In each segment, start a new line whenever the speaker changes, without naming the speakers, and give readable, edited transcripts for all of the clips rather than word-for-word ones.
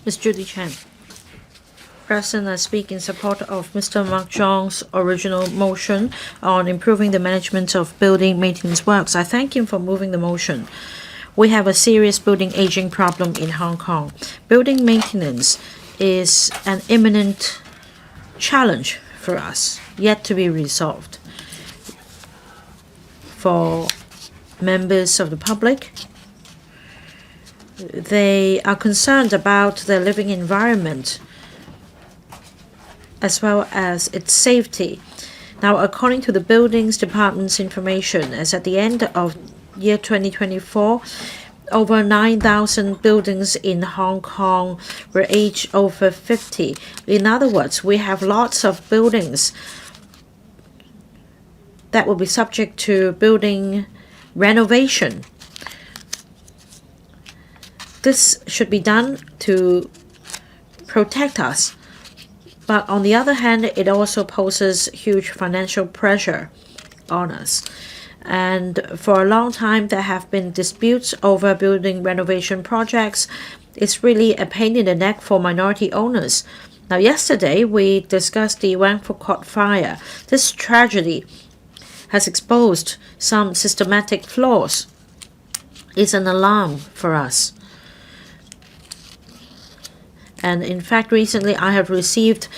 Ms. Judy Chan. President, I speak in support of Mr. Mark Zhong's original motion on improving the management of building maintenance works. I thank him for moving the motion. We have a serious building aging problem in Hong Kong. Building maintenance is an imminent challenge for us, yet to be resolved. For members of the public, they are concerned about their living environment as well as its safety. Now, according to the Buildings Department's information, as at the end of year 2024, over 9,000 buildings in Hong Kong were aged over 50. In other words, we have lots of buildings that will be subject to building renovation. This should be done to protect us. But on the other hand, it also poses huge financial pressure on us. And for a long time, there have been disputes over building renovation projects. It's really a pain in the neck for minority owners. Now, yesterday, we discussed the Wang Fuk Court fire. This tragedy has exposed some systematic flaws. It's an alarm for us. And in fact, recently I have received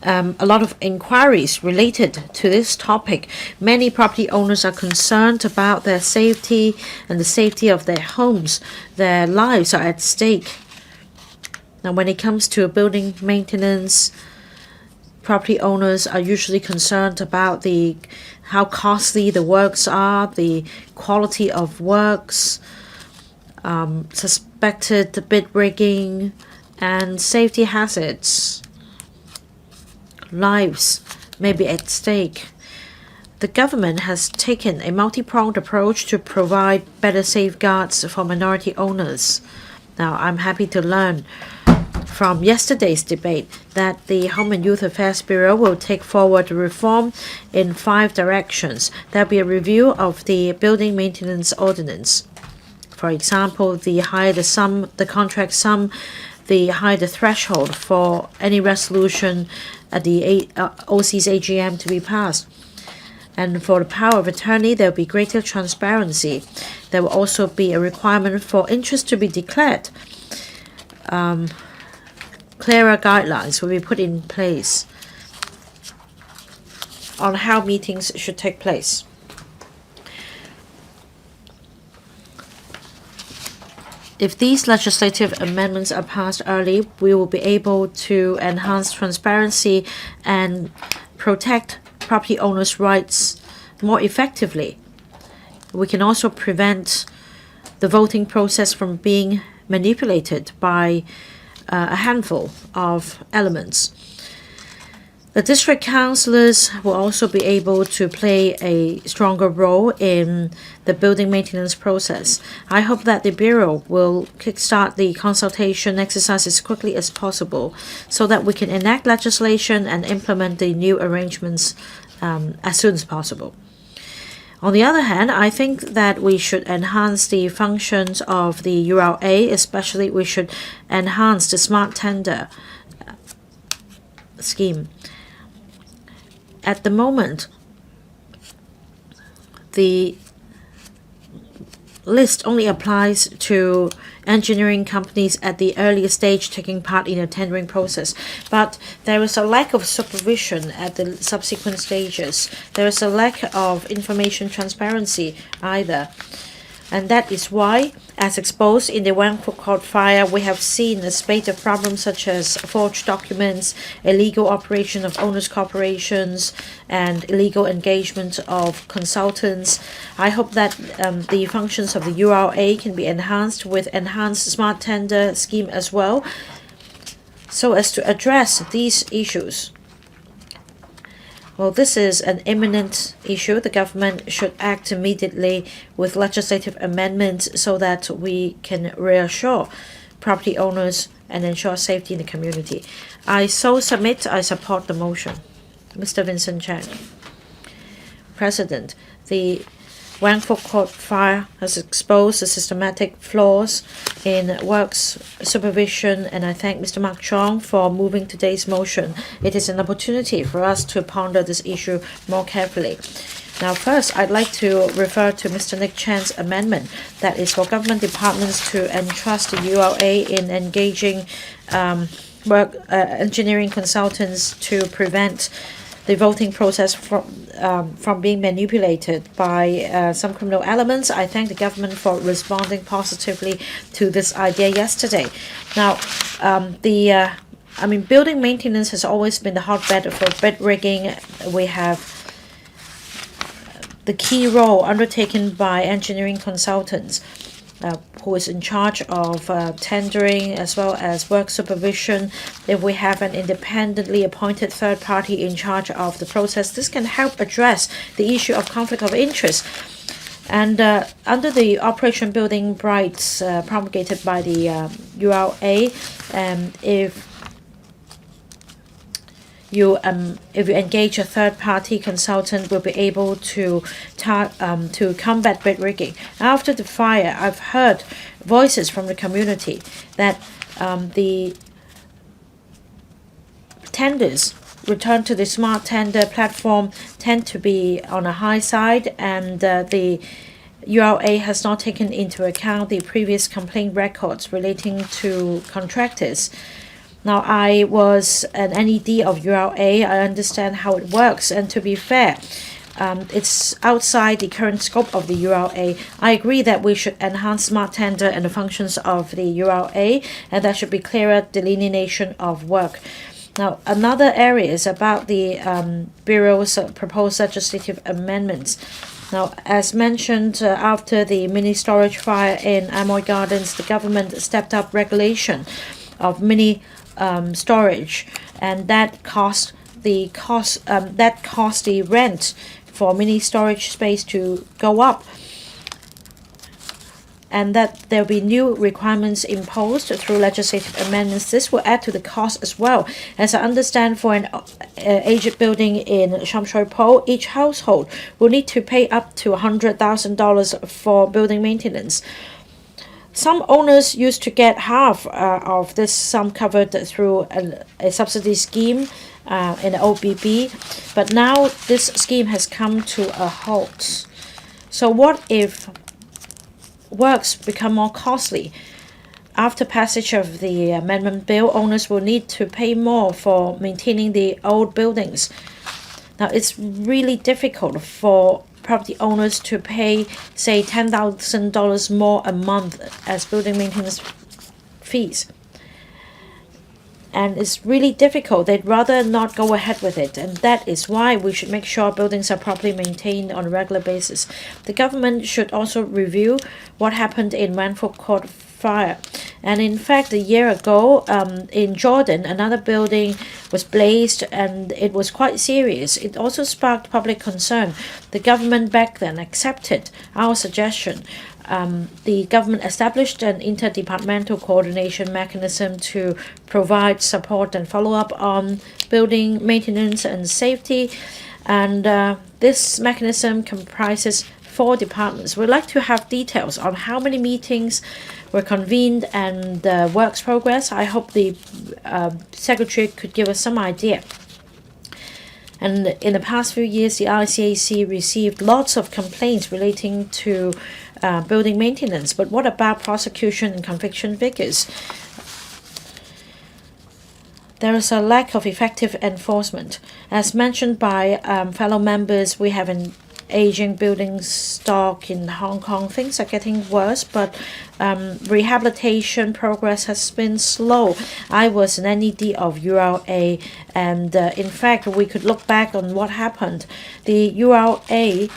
a lot of inquiries related to this topic. Many property owners are concerned about their safety and the safety of their homes. Their lives are at stake. Now, when it comes to building maintenance, property owners are usually concerned about how costly the works are, the quality of works, suspected bid rigging, and safety hazards. Lives may be at stake. The government has taken a multi-pronged approach to provide better safeguards for minority owners. Now, I'm happy to learn from yesterday's debate that the Home and Youth Affairs Bureau will take forward reform in 5 directions. There'll be a review of the building maintenance ordinance. For example, the higher the sum, the contract sum, the higher the threshold for any resolution at the OC's AGM to be passed. And for the power of attorney, there will be greater transparency. There will also be a requirement for interest to be declared. Clearer guidelines will be put in place on how meetings should take place. If these legislative amendments are passed early, we will be able to enhance transparency and protect property owners' rights more effectively. We can also prevent the voting process from being manipulated by a handful of elements. The district councillors will also be able to play a stronger role in the building maintenance process. I hope that the Bureau will kickstart the consultation exercise as quickly as possible so that we can enact legislation and implement the new arrangements as soon as possible. On the other hand, I think that we should enhance the functions of the URA, especially we should enhance the smart tender scheme. At the moment, the list only applies to engineering companies at the earliest stage taking part in a tendering process. But there is a lack of supervision at the subsequent stages. There is a lack of information transparency either. And that is why, as exposed in the Wang Fuk Court fire, we have seen a spate of problems such as forged documents, illegal operation of owners' corporations, and illegal engagement of consultants. I hope that the functions of the URA can be enhanced with enhanced smart tender scheme as well, so as to address these issues. Well, this is an imminent issue. The government should act immediately with legislative amendments so that we can reassure property owners and ensure safety in the community. I support the motion. Mr. Vincent Chan. President, the Wan Fok Court fire has exposed the systematic flaws in works supervision, and I thank Mr. Mark Chong for moving today's motion. It is an opportunity for us to ponder this issue more carefully. Now, first, I'd like to refer to Mr. Nick Chan's amendment that is for government departments to entrust the ULA in engaging engineering consultants to prevent the voting process from being manipulated by some criminal elements. I thank the government for responding positively to this idea yesterday. Now, building maintenance has always been the hotbed for bid rigging. We have the key role undertaken by engineering consultants, who is in charge of tendering as well as work supervision. If we have an independently appointed third party in charge of the process, this can help address the issue of conflict of interest. And under the Operation Building Rights promulgated by the ULA, if you engage a third-party consultant, will be able to combat bid rigging. After the fire, I've heard voices from the community that the tenders returned to the smart tender platform tend to be on a high side, and the ULA has not taken into account the previous complaint records relating to contractors. Now, I was an NED of ULA. I understand how it works, and to be fair, it's outside the current scope of the ULA. I agree that we should enhance smart tender and the functions of the ULA, and there should be clearer delineation of work. Now, another area is about the Bureau's proposed legislative amendments. Now, as mentioned, after the mini storage fire in Amoy Gardens, the government stepped up regulation of mini storage, and that caused the rent for mini storage space to go up, and that there will be new requirements imposed through legislative amendments. This will add to the cost as well. As I understand, for an aged building in Sham Shui Po, each household will need to pay up to $100,000 for building maintenance. Some owners used to get half of this sum covered through a subsidy scheme in the OBB, but now this scheme has come to a halt. So what if works become more costly? After passage of the amendment bill, owners will need to pay more for maintaining the old buildings. Now, it's really difficult for property owners to pay, say, $10,000 more a month as building maintenance fees. And it's really difficult. They'd rather not go ahead with it. And that is why we should make sure buildings are properly maintained on a regular basis. The government should also review what happened in Wan Fok Court fire. And in fact, a year ago in Jordan, another building was blazed, and it was quite serious. It also sparked public concern. The government back then accepted our suggestion. The government established an interdepartmental coordination mechanism to provide support and follow up on building maintenance and safety. And this mechanism comprises 4 departments. We'd like to have details on how many meetings were convened and works progress. I hope the Secretary could give us some idea. And in the past few years, the RCAC received lots of complaints relating to building maintenance. But what about prosecution and conviction figures? There is a lack of effective enforcement. As mentioned by fellow members, we have an aging building stock in Hong Kong. Things are getting worse, but rehabilitation progress has been slow. I was an NED of ULA, and in fact, we could look back on what happened. The ULA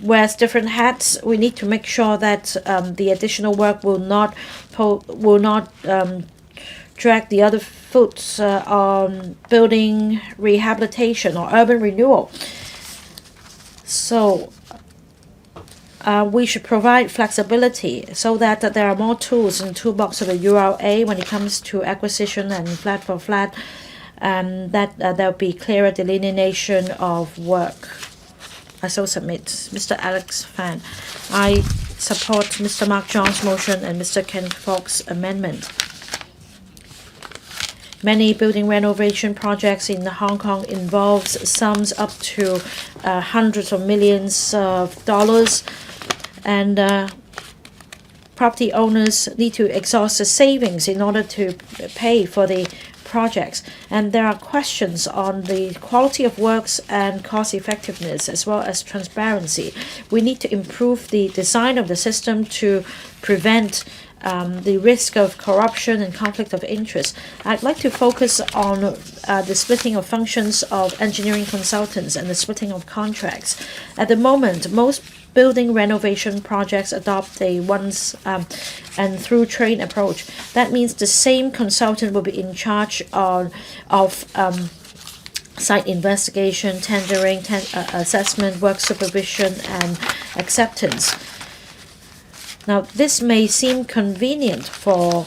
wears different hats. We need to make sure that the additional work will not drag the other foot on building rehabilitation or urban renewal. So we should provide flexibility so that there are more tools in the toolbox of the ULA when it comes to acquisition and flat for flat and that there'll be clearer delineation of work. I so submit. Mr. Alex Fan. I support Mr. Mark John's motion and Mr. Ken FOK's amendment. Many building renovation projects in Hong Kong involves sums up to hundreds of millions of dollars, and property owners need to exhaust the savings in order to pay for the projects. And there are questions on the quality of works and cost effectiveness as well as transparency. We need to improve the design of the system to prevent the risk of corruption and conflict of interest. I'd like to focus on the splitting of functions of engineering consultants and the splitting of contracts. At the moment, most building renovation projects adopt a once and through train approach. That means the same consultant will be in charge of site investigation, tendering, assessment, work supervision, and acceptance. Now, this may seem convenient for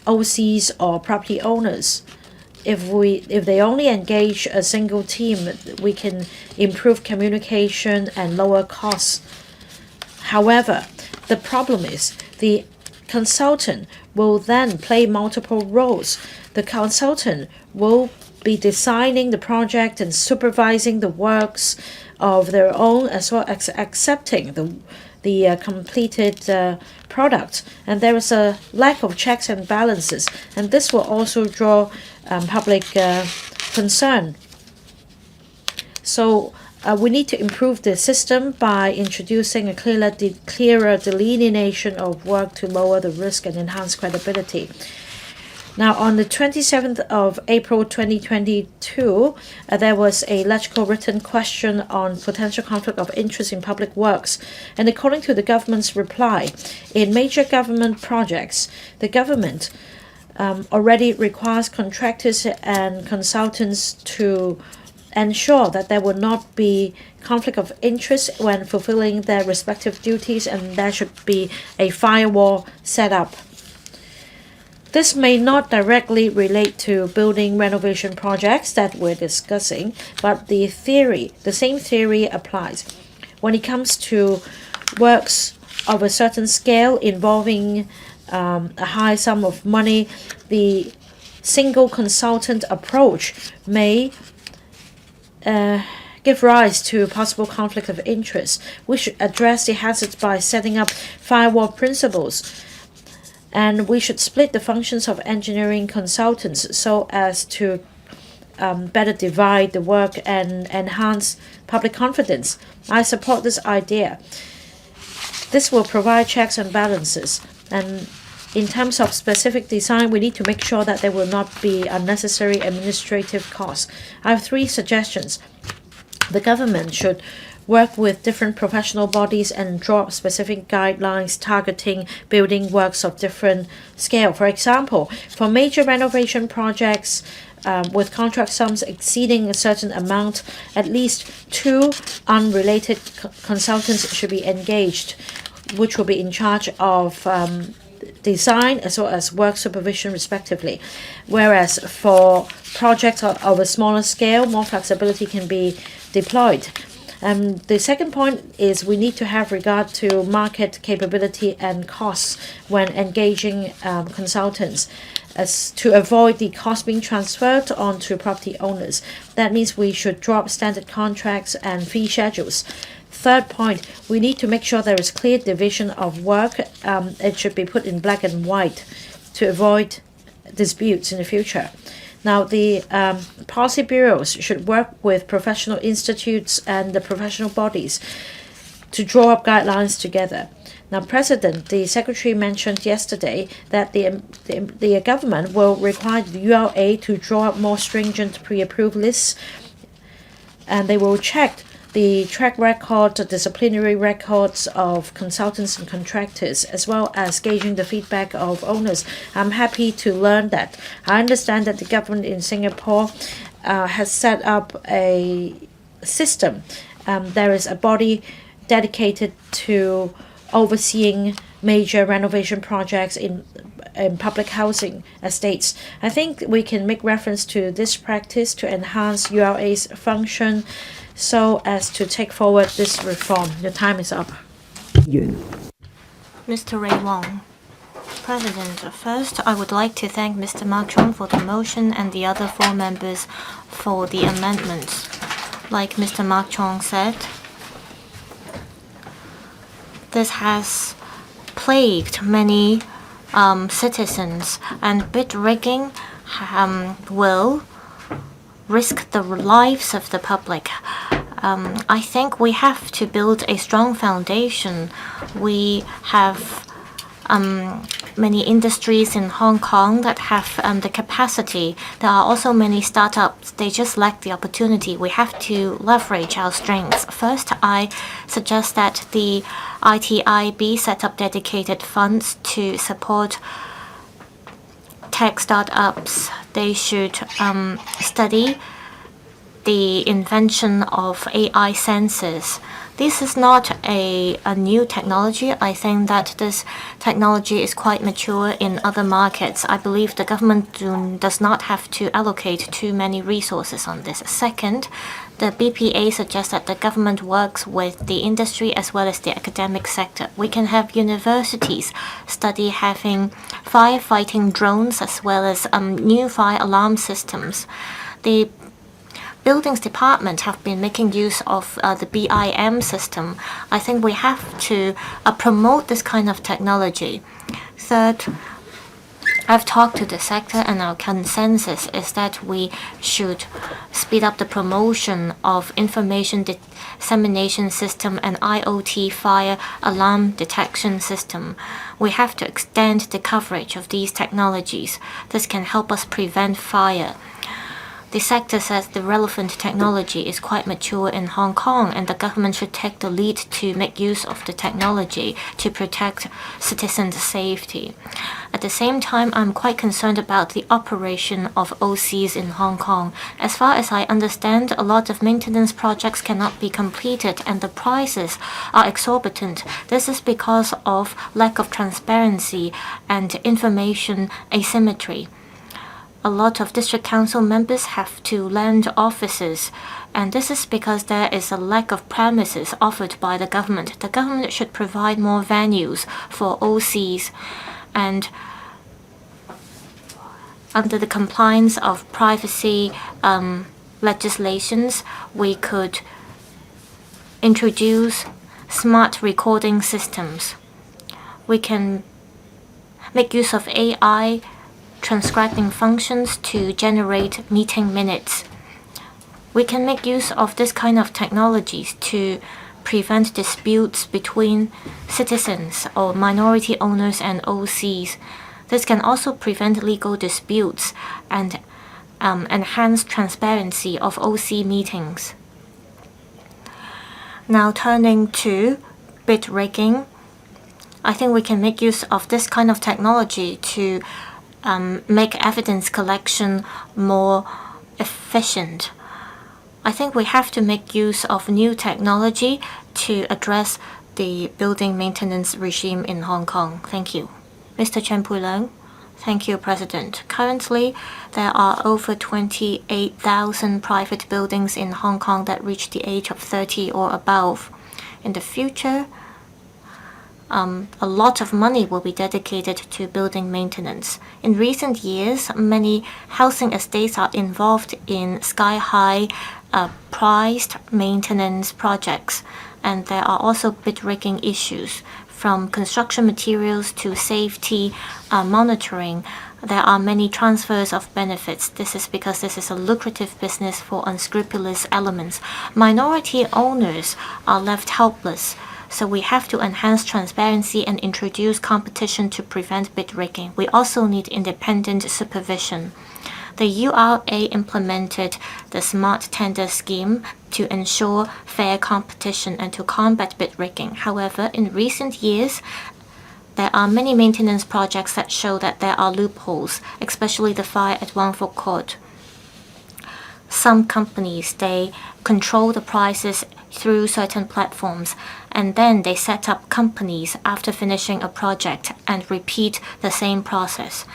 OCs or property owners. If they only engage a single team, we can improve communication and lower costs. However, the problem is the consultant will then play multiple roles. The consultant will be designing the project and supervising the works of their own, as well as accepting the completed product, and there is a lack of checks and balances, and this will also draw public concern. So we need to improve the system by introducing a clearer delineation of work to lower the risk and enhance credibility. Now, on the 27th of April 2022, there was a legible written question on potential conflict of interest in public works. And according to the government's reply, in major government projects, the government already requires contractors and consultants to ensure that there will not be conflict of interest when fulfilling their respective duties, and there should be a firewall set up. This may not directly relate to building renovation projects that we're discussing, but the same theory applies. When it comes to works of a certain scale involving a high sum of money, the single consultant approach may give rise to possible conflict of interest. We should address the hazards by setting up firewall principles. And we should split the functions of engineering consultants so as to better divide the work and enhance public confidence. I support this idea. This will provide checks and balances. And in terms of specific design, we need to make sure that there will not be unnecessary administrative costs. I have 3 suggestions. The government should work with different professional bodies and draw up specific guidelines targeting building works of different scale. For example, for major renovation projects with contract sums exceeding a certain amount, at least 2 unrelated consultants should be engaged, which will be in charge of design as well as work supervision respectively. Whereas for projects of a smaller scale, more flexibility can be deployed. The second point is we need to have regard to market capability and costs when engaging consultants, as to avoid the cost being transferred onto property owners. That means we should draw up standard contracts and fee schedules. Third point, we need to make sure there is clear division of work. It should be put in black and white to avoid disputes in the future. Now, the policy bureaus should work with professional institutes and the professional bodies to draw up guidelines together. Now, the Secretary mentioned yesterday that the government will require the ULA to draw up more stringent pre-approved lists, and they will check the track record, disciplinary records of consultants and contractors, as well as gauging the feedback of owners. I'm happy to learn that. I understand that the government in Singapore has set up a system. There is a body dedicated to overseeing major renovation projects in public housing estates. I think we can make reference to this practice to enhance URA's function so as to take forward this reform. Your time is up.
Mr. Ray Wong. President, first, I would like to thank Mr. Mark Chung for the motion and the other 4 members for the amendments. Like Mr. Mark Chung said, this has plagued many citizens, and bid rigging will risk the lives of the public. I think we have to build a strong foundation. We have many industries in Hong Kong that have the capacity. There are also many startups. They just lack the opportunity. We have to leverage our strengths. First, I suggest that the ITIB set up dedicated funds to support tech startups. They should study the invention of AI sensors. This is not a new technology. I think that this technology is quite mature in other markets. I believe the government does not have to allocate too many resources on this. Second, the BPA suggests that the government works with the industry as well as the academic sector. We can have universities study having firefighting drones as well as new fire alarm systems. The Buildings Department have been making use of the BIM system. I think we have to promote this kind of technology. Third, I've talked to the sector, and our consensus is that we should speed up the promotion of information dissemination system and IoT fire alarm detection system. We have to extend the coverage of these technologies. This can help us prevent fire. The sector says the relevant technology is quite mature in Hong Kong, and the government should take the lead to make use of the technology to protect citizens' safety. At the same time, I'm quite concerned about the operation of OCs in Hong Kong. As far as I understand, a lot of maintenance projects cannot be completed and the prices are exorbitant. This is because of lack of transparency and information asymmetry. A lot of district council members have to land offices, and this is because there is a lack of premises offered by the government. The government should provide more venues for OCs, and under the compliance of privacy legislations, we could introduce smart recording systems. We can make use of AI transcribing functions to generate meeting minutes. We can make use of this kind of technologies to prevent disputes between citizens or minority owners and OCs. This can also prevent legal disputes and enhance transparency of OC meetings. Now turning to bid rigging, I think we can make use of this kind of technology to make evidence collection more efficient. I think we have to make use of new technology to address the building maintenance regime in Hong Kong. Thank you. Mr. Chen Pui-leung. Thank you, President. Currently, there are over 28,000 private buildings in Hong Kong that reach the age of 30 or above. In the future, a lot of money will be dedicated to building maintenance. In recent years, many housing estates are involved in sky-high priced maintenance projects, and there are also bid rigging issues. From construction materials to safety monitoring, there are many transfers of benefits. This is because this is a lucrative business for unscrupulous elements. Minority owners are left helpless. So we have to enhance transparency and introduce competition to prevent bid rigging. We also need independent supervision. The URA implemented the smart tender scheme to ensure fair competition and to combat bid rigging. However, in recent years, there are many maintenance projects that show that there are loopholes, especially the fire at Wangfuk Court. Some companies, they control the prices through certain platforms, and then they set up companies after finishing a project and repeat the same process.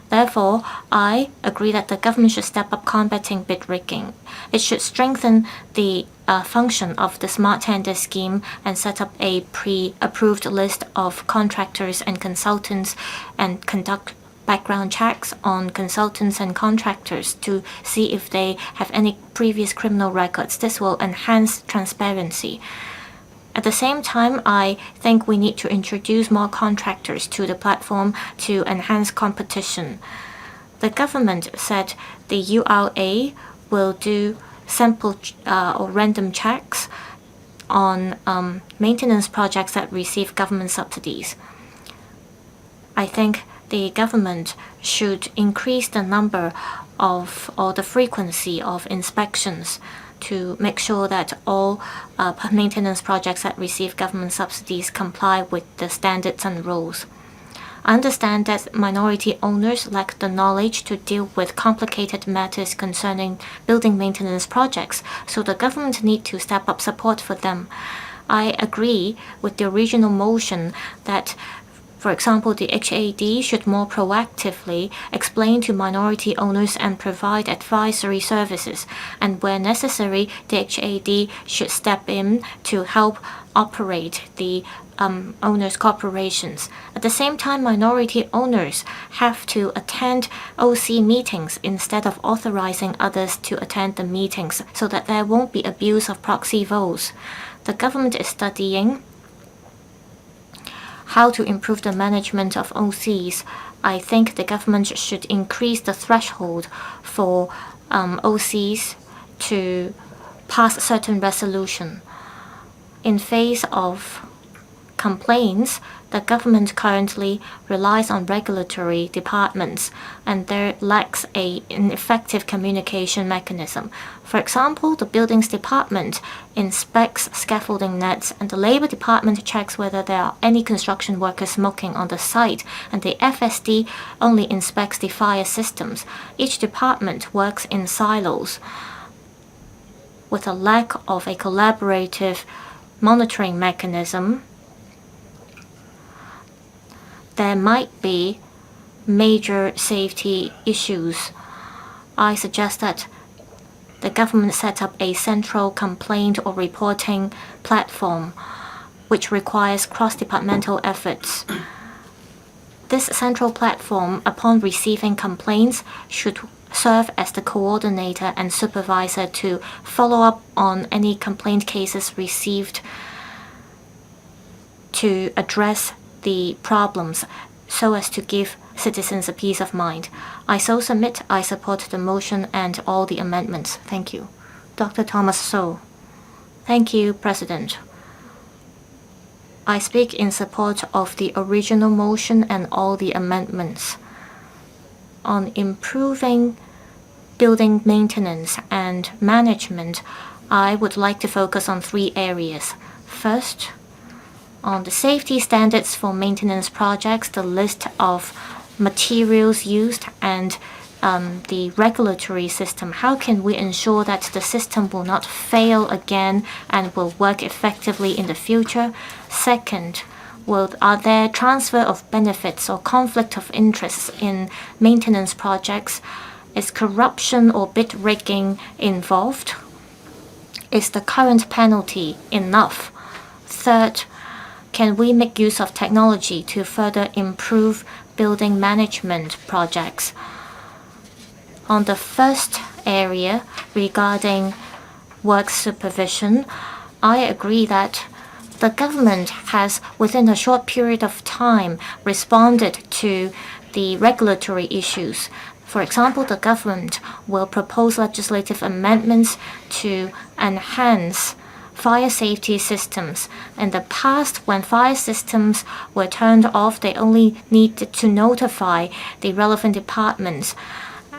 Therefore, I agree that the government should step up combating bid rigging. It should strengthen the function of the smart tender scheme and set up a pre-approved list of contractors and consultants and conduct background checks on consultants and contractors to see if they have any previous criminal records. This will enhance transparency. At the same time, I think we need to introduce more contractors to the platform to enhance competition. The government said the URA will do sample or random checks on maintenance projects that receive government subsidies. I think the government should increase the number of or the frequency of inspections to make sure that all maintenance projects that receive government subsidies comply with the standards and rules. I understand that minority owners lack the knowledge to deal with complicated matters concerning building maintenance projects, so the government needs to step up support for them. I agree with the original motion that, for example, the HAD should more proactively explain to minority owners and provide advisory services, and where necessary, the HAD should step in to help operate the owners' corporations. At the same time, minority owners have to attend OC meetings instead of authorizing others to attend the meetings so that there won't be abuse of proxy votes. The government is studying how to improve the management of OCs. I think the government should increase the threshold for OCs to pass a certain resolution. In face of complaints, the government currently relies on regulatory departments and there lacks an effective communication mechanism. For example, the buildings department inspects scaffolding nets and the labor department checks whether there are any construction workers smoking on the site, and the FSD only inspects the fire systems. Each department works in silos with a lack of a collaborative monitoring mechanism. There might be major safety issues. I suggest that the government set up a central complaint or reporting platform which requires cross-departmental efforts. This central platform, upon receiving complaints, should serve as the coordinator and supervisor to follow up on any complaint cases received to address the problems so as to give citizens a peace of mind. I so submit. I support the motion and all the amendments. Thank you. Dr. Thomas So. Thank you, President. I speak in support of the original motion and all the amendments. On improving building maintenance and management, I would like to focus on 3 areas. First, on the safety standards for maintenance projects, the list of materials used, and the regulatory system. How can we ensure that the system will not fail again and will work effectively in the future? Second, are there transfer of benefits or conflict of interests in maintenance projects? Is corruption or bid rigging involved? Is the current penalty enough? Third, can we make use of technology to further improve building management projects? On the first area regarding work supervision, I agree that the government has, within a short period of time, responded to the regulatory issues. For example, the government will propose legislative amendments to enhance fire safety systems. In the past, when fire systems were turned off, they only needed to notify the relevant departments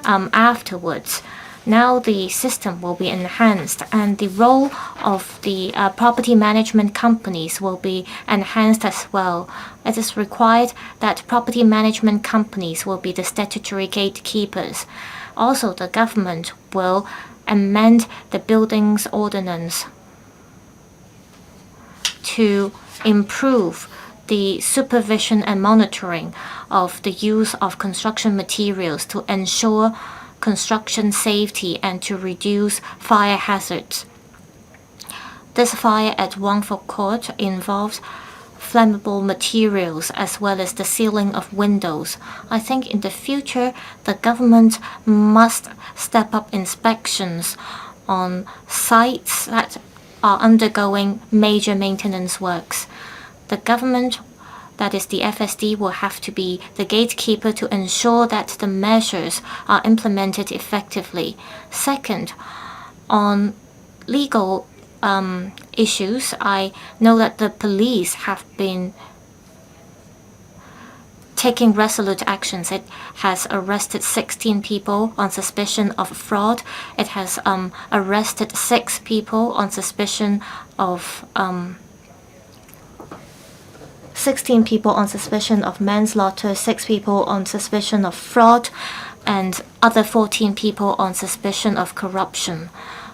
afterwards. Now the system will be enhanced and the role of the property management companies will be enhanced as well. It is required that property management companies will be the statutory gatekeepers. Also, the government will amend the buildings ordinance to improve the supervision and monitoring of the use of construction materials to ensure construction safety and to reduce fire hazards. This fire at Wangfuk Court involves flammable materials as well as the sealing of windows. I think in the future, the government must step up inspections on sites that are undergoing major maintenance works. The government, that is the FSD, will have to be the gatekeeper to ensure that the measures are implemented effectively. Second, on legal issues, I know that the police have been taking resolute actions. It has arrested 16 people on suspicion of fraud. It has arrested 6 people on suspicion of 16 people on suspicion of manslaughter, 6 people on suspicion of fraud, and other 14 people on suspicion of corruption.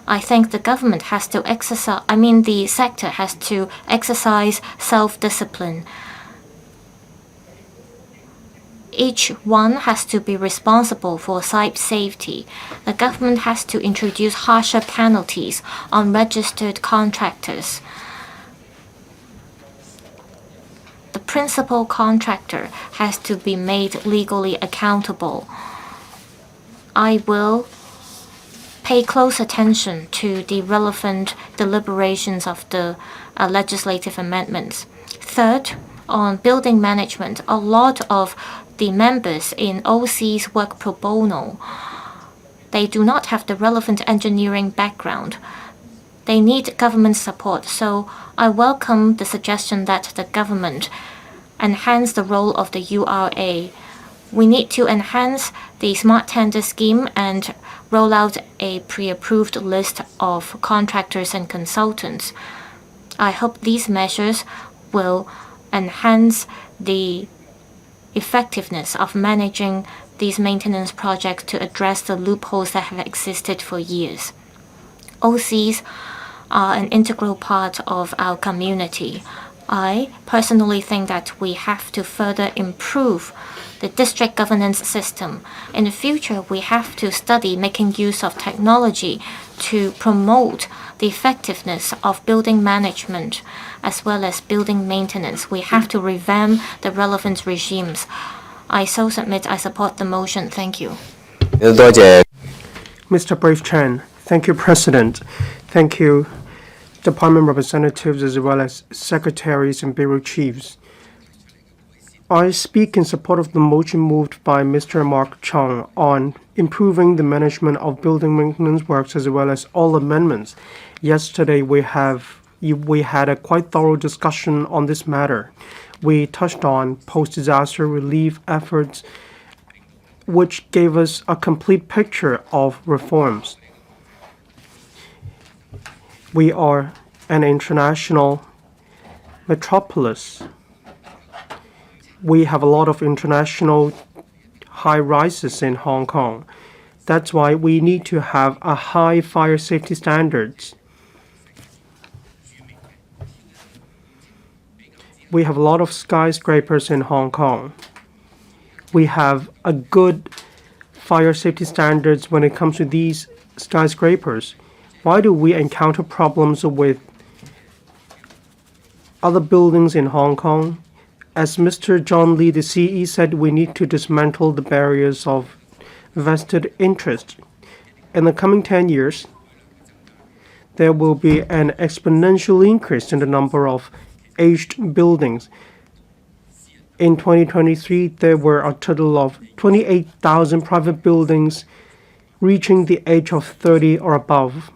I think the government has to the sector has to exercise self-discipline. Each one has to be responsible for site safety. The government has to introduce harsher penalties on registered contractors. The principal contractor has to be made legally accountable. I will pay close attention to the relevant deliberations of the legislative amendments. Third, on building management, a lot of the members in OCs work pro bono. They do not have the relevant engineering background. They need government support, so I welcome the suggestion that the government enhance the role of the URA. We need to enhance the smart tender scheme and roll out a pre-approved list of contractors and consultants. I hope these measures will enhance the effectiveness of managing these maintenance projects to address the loopholes that have existed for years. OCs are an integral part of our community. I personally think that we have to further improve the district governance system. In the future, we have to study making use of technology to promote the effectiveness of building management as well as building maintenance. We have to revamp the relevant regimes. I support the motion. Thank you.
Mr. Brave Chen, thank you, President. Thank you, Department representatives as well as secretaries and bureau chiefs. I speak in support of the motion moved by Mr. Mark Chung on improving the management of building maintenance works as well as all amendments. Yesterday we had a quite thorough discussion on this matter. We touched on post-disaster relief efforts, which gave us a complete picture of reforms. We are an international metropolis. We have a lot of international high-rises in Hong Kong. That's why we need to have a high fire safety standards. We have a lot of skyscrapers in Hong Kong. We have a good fire safety standards when it comes to these skyscrapers. Why do we encounter problems with other buildings in Hong Kong? As Mr. John Lee, the CE, said, we need to dismantle the barriers of vested interest. In the coming 10 years, there will be an exponential increase in the number of aged buildings. In 2023, there were a total of 28,000 private buildings reaching the age of 30 or above,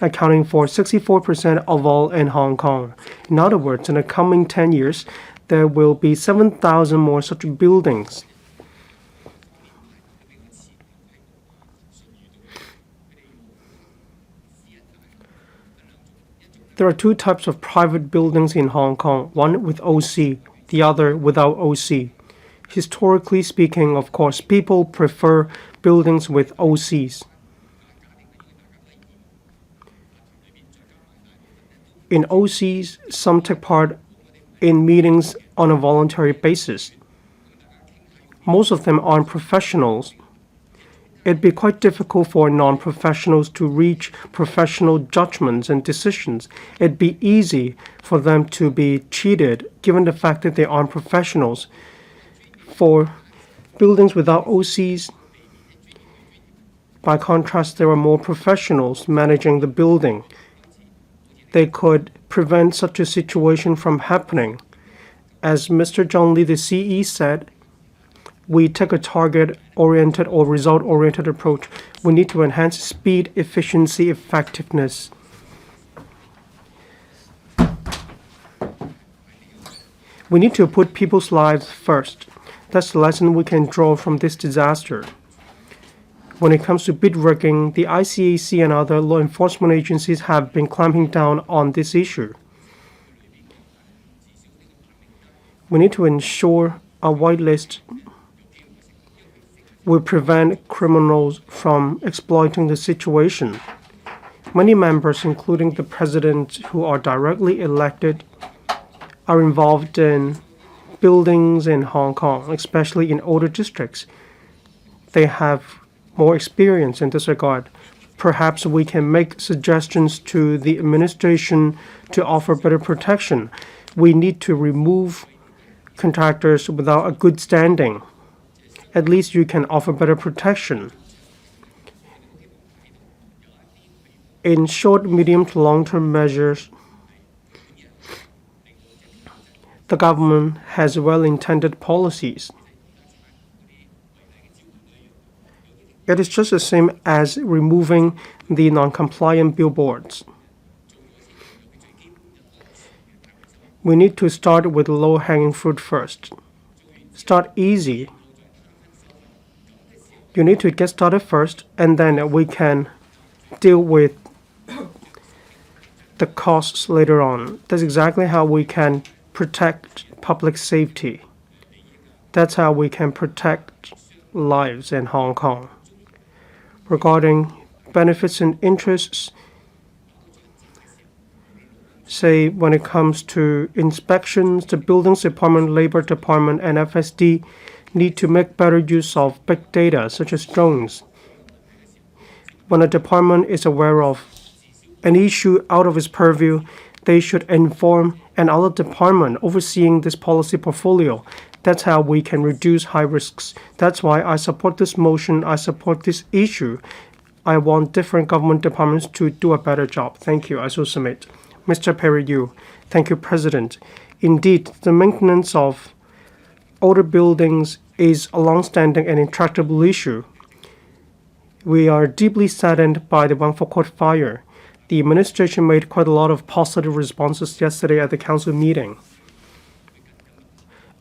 accounting for 64% of all in Hong Kong. In other words, in the coming 10 years, there will be 7,000 more such buildings. There are 2 types of private buildings in Hong Kong, one with OC, the other without OC. Historically speaking, of course, people prefer buildings with OCs. In OCs, some take part in meetings on a voluntary basis. Most of them aren't professionals. It'd be quite difficult for non-professionals to reach professional judgments and decisions. It'd be easy for them to be cheated, given the fact that they aren't professionals. For buildings without OCs, by contrast, there are more professionals managing the building. They could prevent such a situation from happening. As Mr. John Lee, the CE, said, we take a target-oriented or result-oriented approach. We need to enhance speed, efficiency, effectiveness. We need to put people's lives first. That's the lesson we can draw from this disaster. When it comes to bid rigging, the ICAC and other law enforcement agencies have been clamping down on this issue. We need to ensure a whitelist will prevent criminals from exploiting the situation. Many members, including the president, who are directly elected, are involved in buildings in Hong Kong, especially in older districts. They have more experience in this regard. Perhaps we can make suggestions to the administration to offer better protection. We need to remove contractors without a good standing. At least you can offer better protection. In short, medium to long-term measures, the government has well-intended policies. It is just the same as removing the non-compliant billboards. We need to start with low-hanging fruit first. Start easy. You need to get started first, and then we can deal with the costs later on. That's exactly how we can protect public safety. That's how we can protect lives in Hong Kong. Regarding benefits and interests, say when it comes to inspections, the Buildings Department, Labor Department, and FSD need to make better use of big data, such as drones. When a department is aware of an issue out of its purview, they should inform another department overseeing this policy portfolio. That's how we can reduce high risks. That's why I support this motion. I support this issue. I want different government departments to do a better job. Thank you. I so submit. Mr. Perry Yu. Thank you, President. Indeed, the maintenance of older buildings is a long-standing and intractable issue. We are deeply saddened by the Wang Fo Court fire. The administration made quite a lot of positive responses yesterday at the council meeting.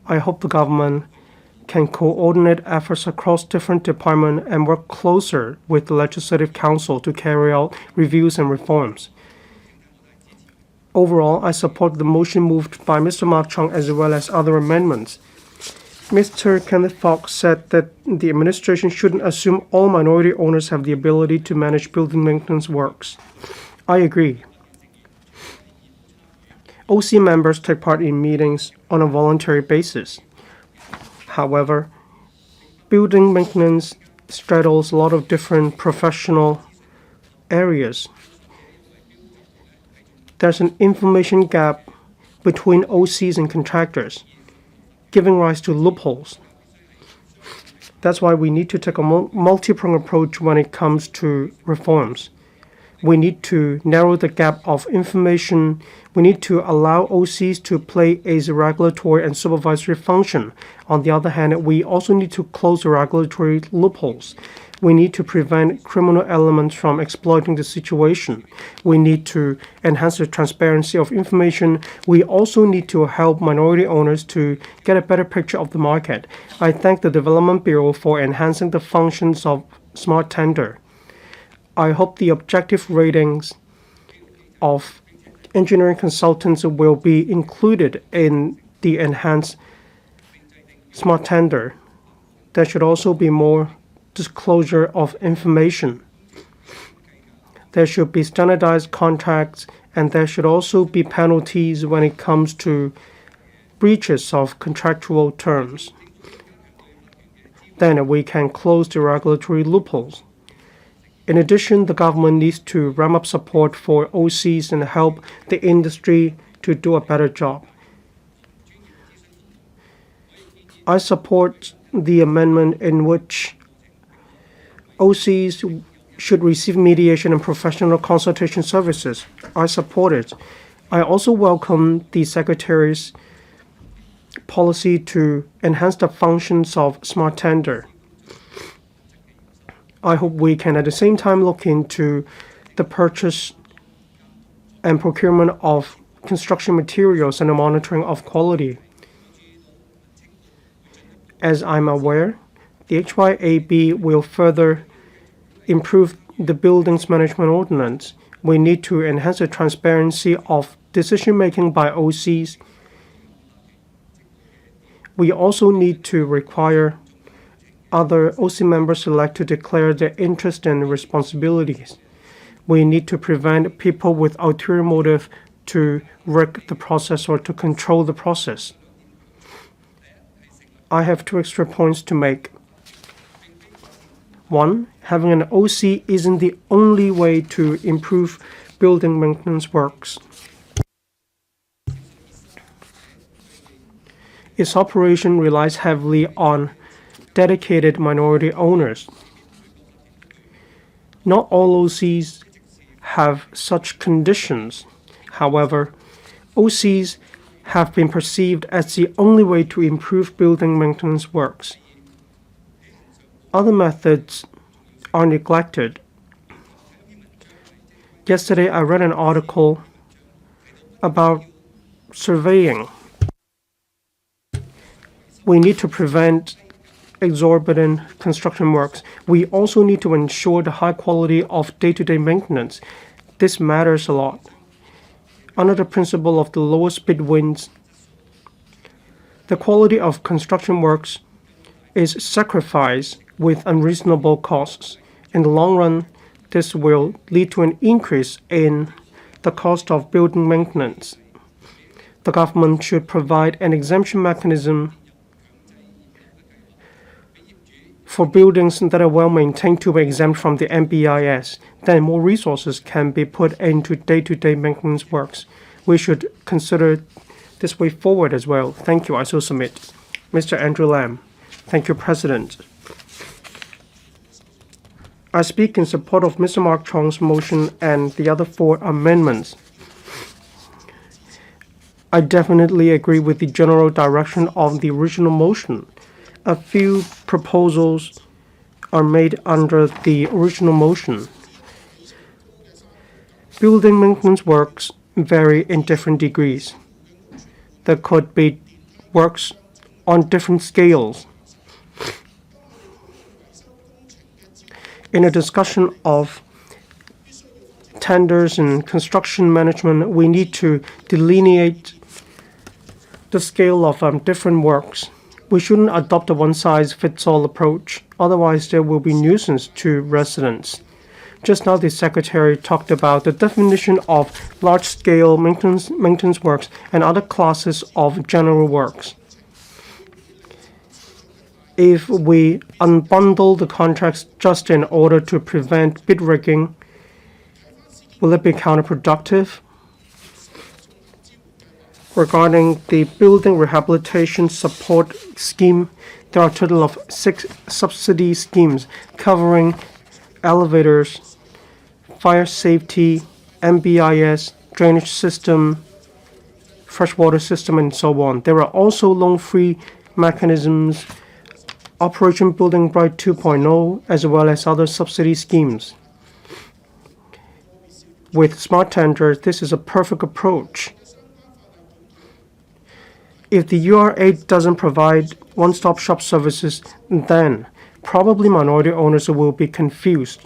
I hope the government can coordinate efforts across different departments and work closer with the Legislative Council to carry out reviews and reforms. Overall, I support the motion moved by Mr. Ma Chong as well as other amendments. Mr. Kenneth FOK said that the administration shouldn't assume all minority owners have the ability to manage building maintenance works. I agree. OC members take part in meetings on a voluntary basis. However, building maintenance straddles a lot of different professional areas. There's an information gap between OCs and contractors, giving rise to loopholes. That's why we need to take a multi-pronged approach when it comes to reforms. We need to narrow the gap of information. We need to allow OCs to play a regulatory and supervisory function. On the other hand, we also need to close the regulatory loopholes. We need to prevent criminal elements from exploiting the situation. We need to enhance the transparency of information. We also need to help minority owners to get a better picture of the market. I thank the Development Bureau for enhancing the functions of smart tender. I hope the objective ratings of engineering consultants will be included in the enhanced smart tender. There should also be more disclosure of information. There should be standardized contracts and there should also be penalties when it comes to breaches of contractual terms. Then we can close the regulatory loopholes. In addition, the government needs to ramp up support for OCs and help the industry to do a better job. I support the amendment in which OCs should receive mediation and professional consultation services. I support it. I also welcome the Secretary's policy to enhance the functions of smart tender. I hope we can at the same time look into the purchase and procurement of construction materials and the monitoring of quality. As I'm aware, the HYAB will further improve the Buildings Management Ordinance. We need to enhance the transparency of decision-making by OCs. We also need to require other OC members elect to declare their interest and responsibilities. We need to prevent people with ulterior motive to rig the process or to control the process. I have 2 extra points to make. 1, having an OC isn't the only way to improve building maintenance works. Its operation relies heavily on dedicated minority owners. Not all OCs have such conditions. However, OCs have been perceived as the only way to improve building maintenance works. Other methods are neglected. Yesterday, I read an article about surveying. We need to prevent exorbitant construction works. We also need to ensure the high quality of day-to-day maintenance. This matters a lot. Under the principle of the lowest bid wins, the quality of construction works is sacrificed with unreasonable costs. In the long run, this will lead to an increase in the cost of building maintenance. The government should provide an exemption mechanism for buildings that are well maintained to be exempt from the MBIS. Then more resources can be put into day-to-day maintenance works. We should consider this way forward as well. Thank you. I so submit. Mr. Andrew Lam. Thank you, President. I speak in support of Mr. Mark Chong's motion and the other 4 amendments. I definitely agree with the general direction of the original motion. A few proposals are made under the original motion. Building maintenance works vary in different degrees. There could be works on different scales. In a discussion of tenders and construction management, we need to delineate the scale of different works. We shouldn't adopt a one-size-fits-all approach, otherwise there will be nuisance to residents. Just now the Secretary talked about the definition of large-scale maintenance works and other classes of general works. If we unbundle the contracts just in order to prevent bid rigging, will it be counterproductive? Regarding the building rehabilitation support scheme, there are a total of 6 subsidy schemes covering elevators, fire safety, MBIS, drainage system, freshwater system, and so on. There are also loan-free mechanisms, Operation Building Bright 2.0, as well as other subsidy schemes. With smart tenders, this is a perfect approach. If the URA doesn't provide one-stop shop services, then probably minority owners will be confused.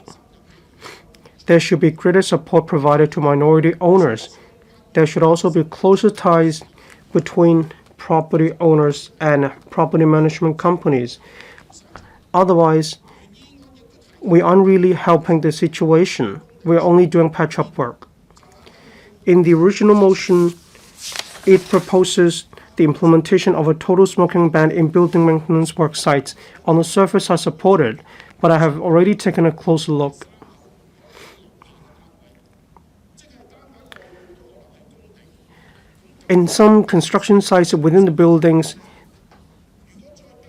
There should be greater support provided to minority owners. There should also be closer ties between property owners and property management companies. Otherwise, we aren't really helping the situation. We're only doing patch-up work. In the original motion, it proposes the implementation of a total smoking ban in building maintenance work sites. On the surface, I support it, but I have already taken a closer look. In some construction sites within the buildings,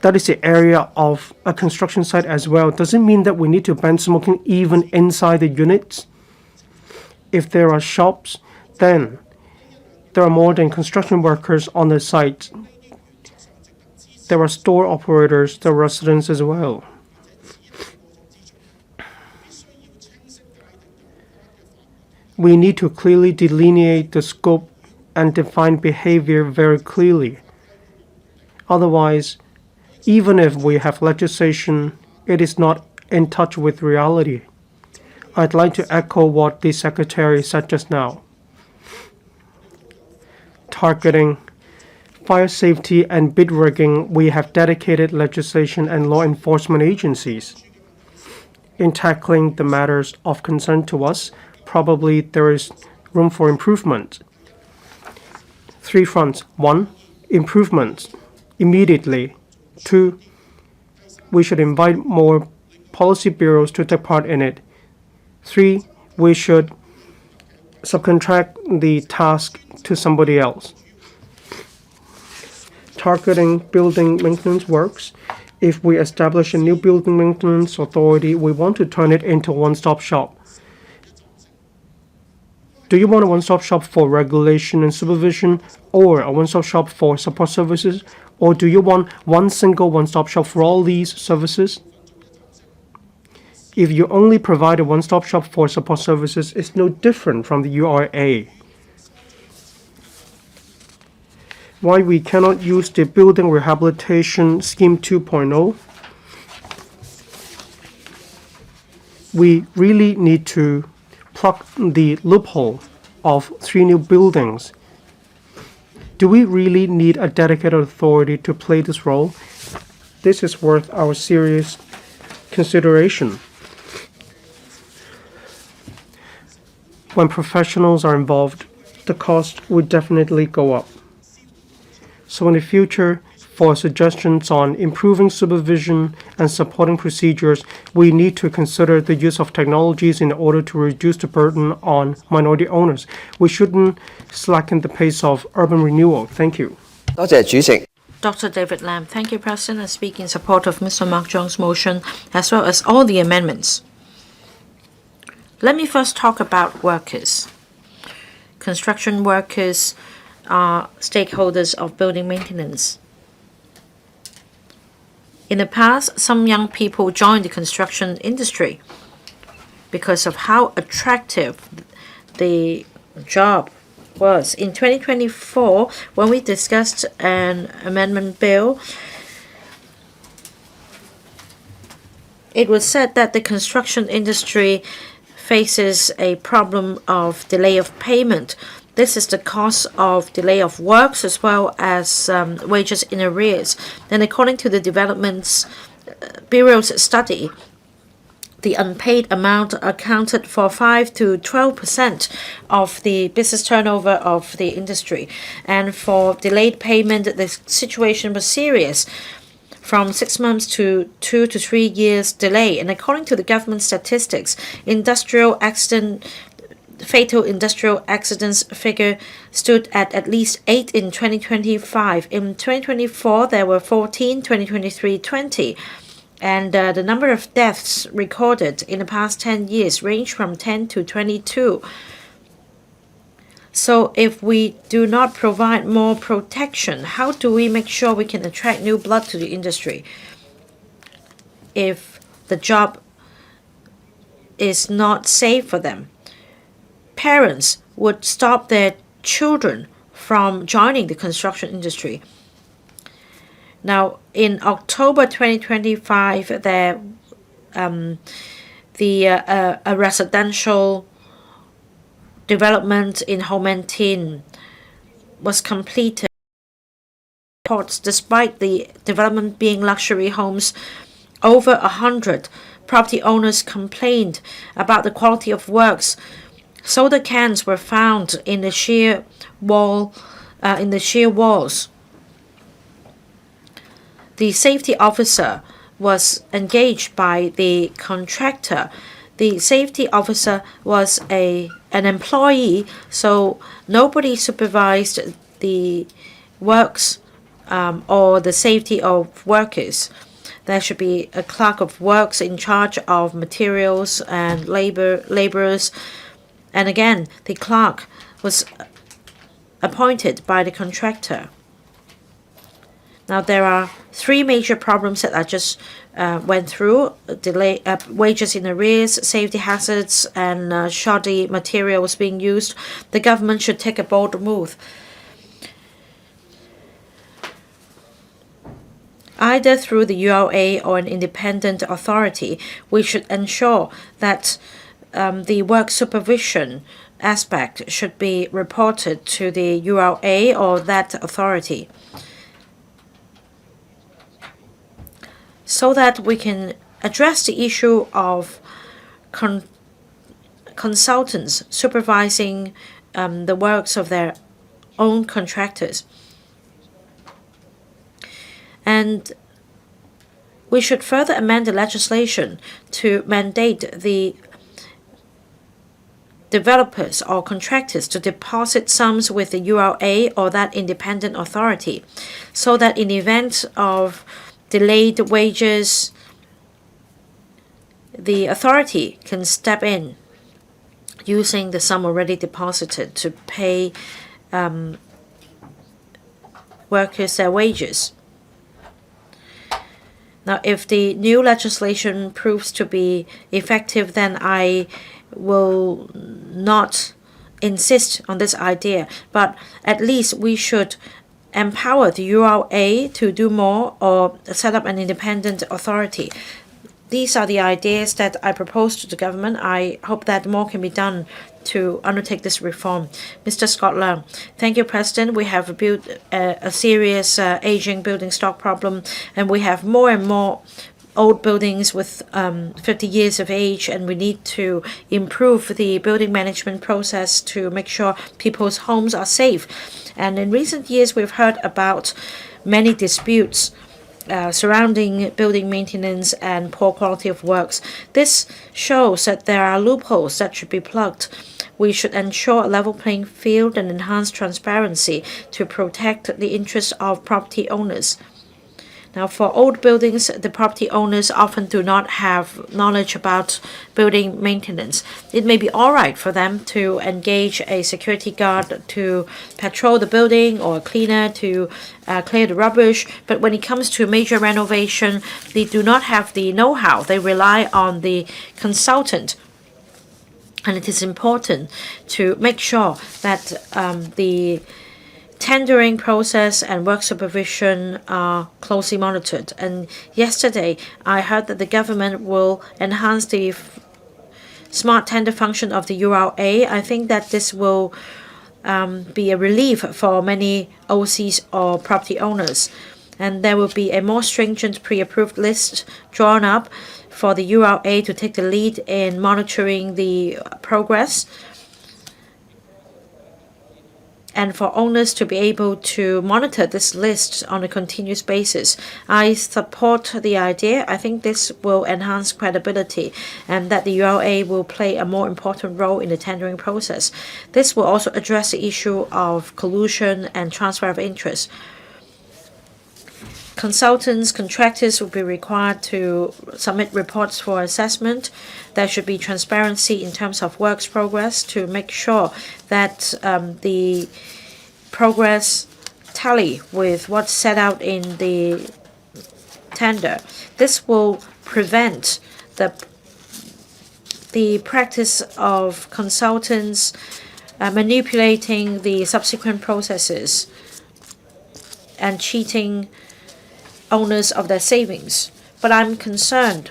that is the area of a construction site as well. Does it mean that we need to ban smoking even inside the units? If there are shops, then there are more than construction workers on the site. There are store operators, there are residents as well. We need to clearly delineate the scope and define behavior very clearly. Otherwise, even if we have legislation, it is not in touch with reality. I'd like to echo what the Secretary said just now. Targeting, fire safety, and bid rigging, we have dedicated legislation and law enforcement agencies. In tackling the matters of concern to us, probably there is room for improvement. 3 fronts. 1. Improvements immediately. 2. We should invite more policy bureaus to take part in it. 3. We should subcontract the task to somebody else. Targeting building maintenance works. If we establish a new building maintenance authority, we want to turn it into a one-stop shop. Do you want a one-stop shop for regulation and supervision, or a one-stop shop for support services, or do you want one single one-stop shop for all these services? If you only provide a one-stop shop for support services, it's no different from the URA. Why we cannot use the Building Rehabilitation Scheme 2.0? We really need to plug the loophole of 3 new buildings. Do we really need a dedicated authority to play this role? This is worth our serious consideration. When professionals are involved, the cost would definitely go up. So in the future, for suggestions on improving supervision and supporting procedures, we need to consider the use of technologies in order to reduce the burden on minority owners. We shouldn't slacken the pace of urban renewal. Thank you.
多謝主席。
Dr. David Lam, thank you, President. I speak in support of Mr. Mark Zhong's motion as well as all the amendments. Let me first talk about workers. Construction workers are stakeholders of building maintenance. In the past, some young people joined the construction industry because of how attractive the job was. In 2024, when we discussed an amendment bill, it was said that the construction industry faces a problem of delay of payment. This is the cause of delay of works as well as wages in arrears. And according to the Development Bureau's study, the unpaid amount accounted for 5 to 12% of the business turnover of the industry. And for delayed payment, the situation was serious, from 6 months to 2 to 3 years delay. And according to the government statistics, fatal industrial accidents figure stood at least 8 in 2025. In 2024, there were 14, 2023, 20. And the number of deaths recorded in the past 10 years range from 10 to 22. So if we do not provide more protection, how do we make sure we can attract new blood to the industry? If the job is not safe for them, parents would stop their children from joining the construction industry. Now, in October 2025, a residential development in Ho Tin was completed. Despite the development being luxury homes, over 100 property owners complained about the quality of works. Solder cans were found in the shear walls. The safety officer was engaged by the contractor. The safety officer was an employee, so nobody supervised the works or the safety of workers. There should be a clerk of works in charge of materials and laborers. And again, the clerk was appointed by the contractor. Now, there are 3 major problems that I just went through: wages in arrears, safety hazards, and shoddy materials being used. The government should take a bold move. Either through the ULA or an independent authority, we should ensure that the work supervision aspect should be reported to the ULA or that authority, so that we can address the issue of consultants supervising the works of their own contractors. And we should further amend the legislation to mandate the developers or contractors to deposit sums with the ULA or that independent authority, so that in the event of delayed wages, the authority can step in using the sum already deposited to pay workers their wages. Now, if the new legislation proves to be effective, then I will not insist on this idea, but at least we should empower the ULA to do more or set up an independent authority. These are the ideas that I propose to the government. I hope that more can be done to undertake this reform. Mr. Scott Leung. Thank you, President. We have built a serious aging building stock problem, and we have more and more old buildings with 50 years of age, and we need to improve the building management process to make sure people's homes are safe. And in recent years, we've heard about many disputes surrounding building maintenance and poor quality of works. This shows that there are loopholes that should be plugged. We should ensure a level playing field and enhance transparency to protect the interests of property owners. Now, for old buildings, the property owners often do not have knowledge about building maintenance. It may be all right for them to engage a security guard to patrol the building or a cleaner to clear the rubbish, but when it comes to major renovation, they do not have the know-how. They rely on the consultant. And it is important to make sure that the tendering process and work supervision are closely monitored. And yesterday, I heard that the government will enhance the smart tender function of the ULA. I think that this will be a relief for many OCs or property owners. And there will be a more stringent pre-approved list drawn up for the ULA to take the lead in monitoring the progress, and for owners to be able to monitor this list on a continuous basis. I support the idea. I think this will enhance credibility and that the ULA will play a more important role in the tendering process. This will also address the issue of collusion and transfer of interest. Consultants, contractors will be required to submit reports for assessment. There should be transparency in terms of works progress to make sure that the progress tally with what's set out in the tender. This will prevent the practice of consultants manipulating the subsequent processes and cheating owners of their savings. But I'm concerned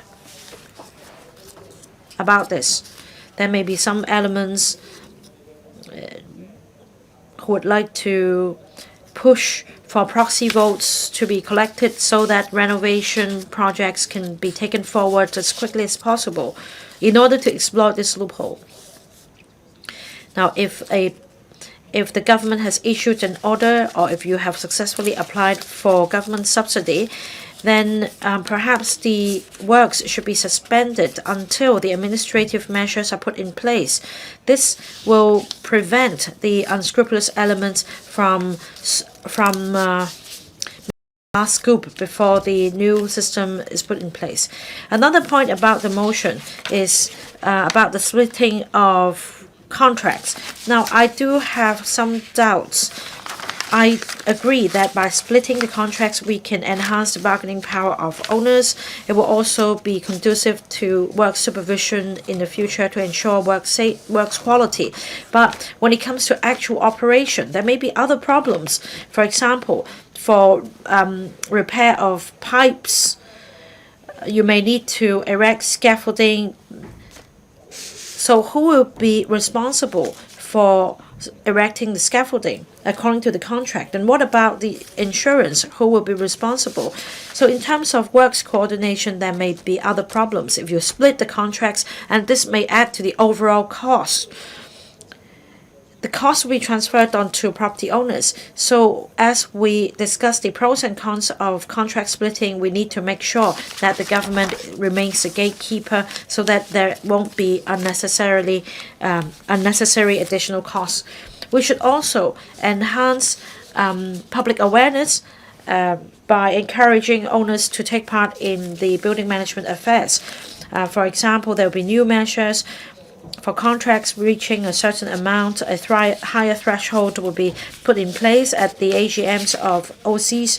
about this. There may be some elements who would like to push for proxy votes to be collected so that renovation projects can be taken forward as quickly as possible in order to exploit this loophole. Now, if the government has issued an order or if you have successfully applied for government subsidy, then perhaps the works should be suspended until the administrative measures are put in place. This will prevent the unscrupulous elements from last scoop before the new system is put in place. Another point about the motion is about the splitting of contracts. Now, I do have some doubts. I agree that by splitting the contracts, we can enhance the bargaining power of owners. It will also be conducive to work supervision in the future to ensure works quality. But when it comes to actual operation, there may be other problems. For example, for repair of pipes, you may need to erect scaffolding. So who will be responsible for erecting the scaffolding according to the contract? And what about the insurance? Who will be responsible? So in terms of works coordination, there may be other problems if you split the contracts, and this may add to the overall cost. The cost will be transferred onto property owners. So as we discuss the pros and cons of contract splitting, we need to make sure that the government remains the gatekeeper so that there won't be unnecessary additional costs. We should also enhance public awareness by encouraging owners to take part in the building management affairs. For example, there will be new measures for contracts reaching a certain amount. A higher threshold will be put in place at the AGMs of OCs.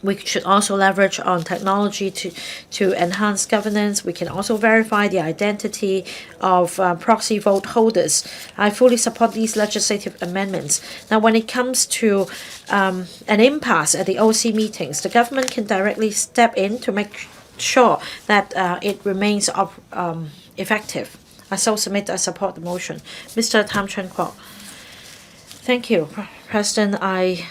We should also leverage on technology to enhance governance. We can also verify the identity of proxy vote holders. I fully support these legislative amendments. Now, when it comes to an impasse at the OC meetings, the government can directly step in to make sure that it remains effective. I support the motion. Mr. Tam Chuan Kwok. Thank you, President. I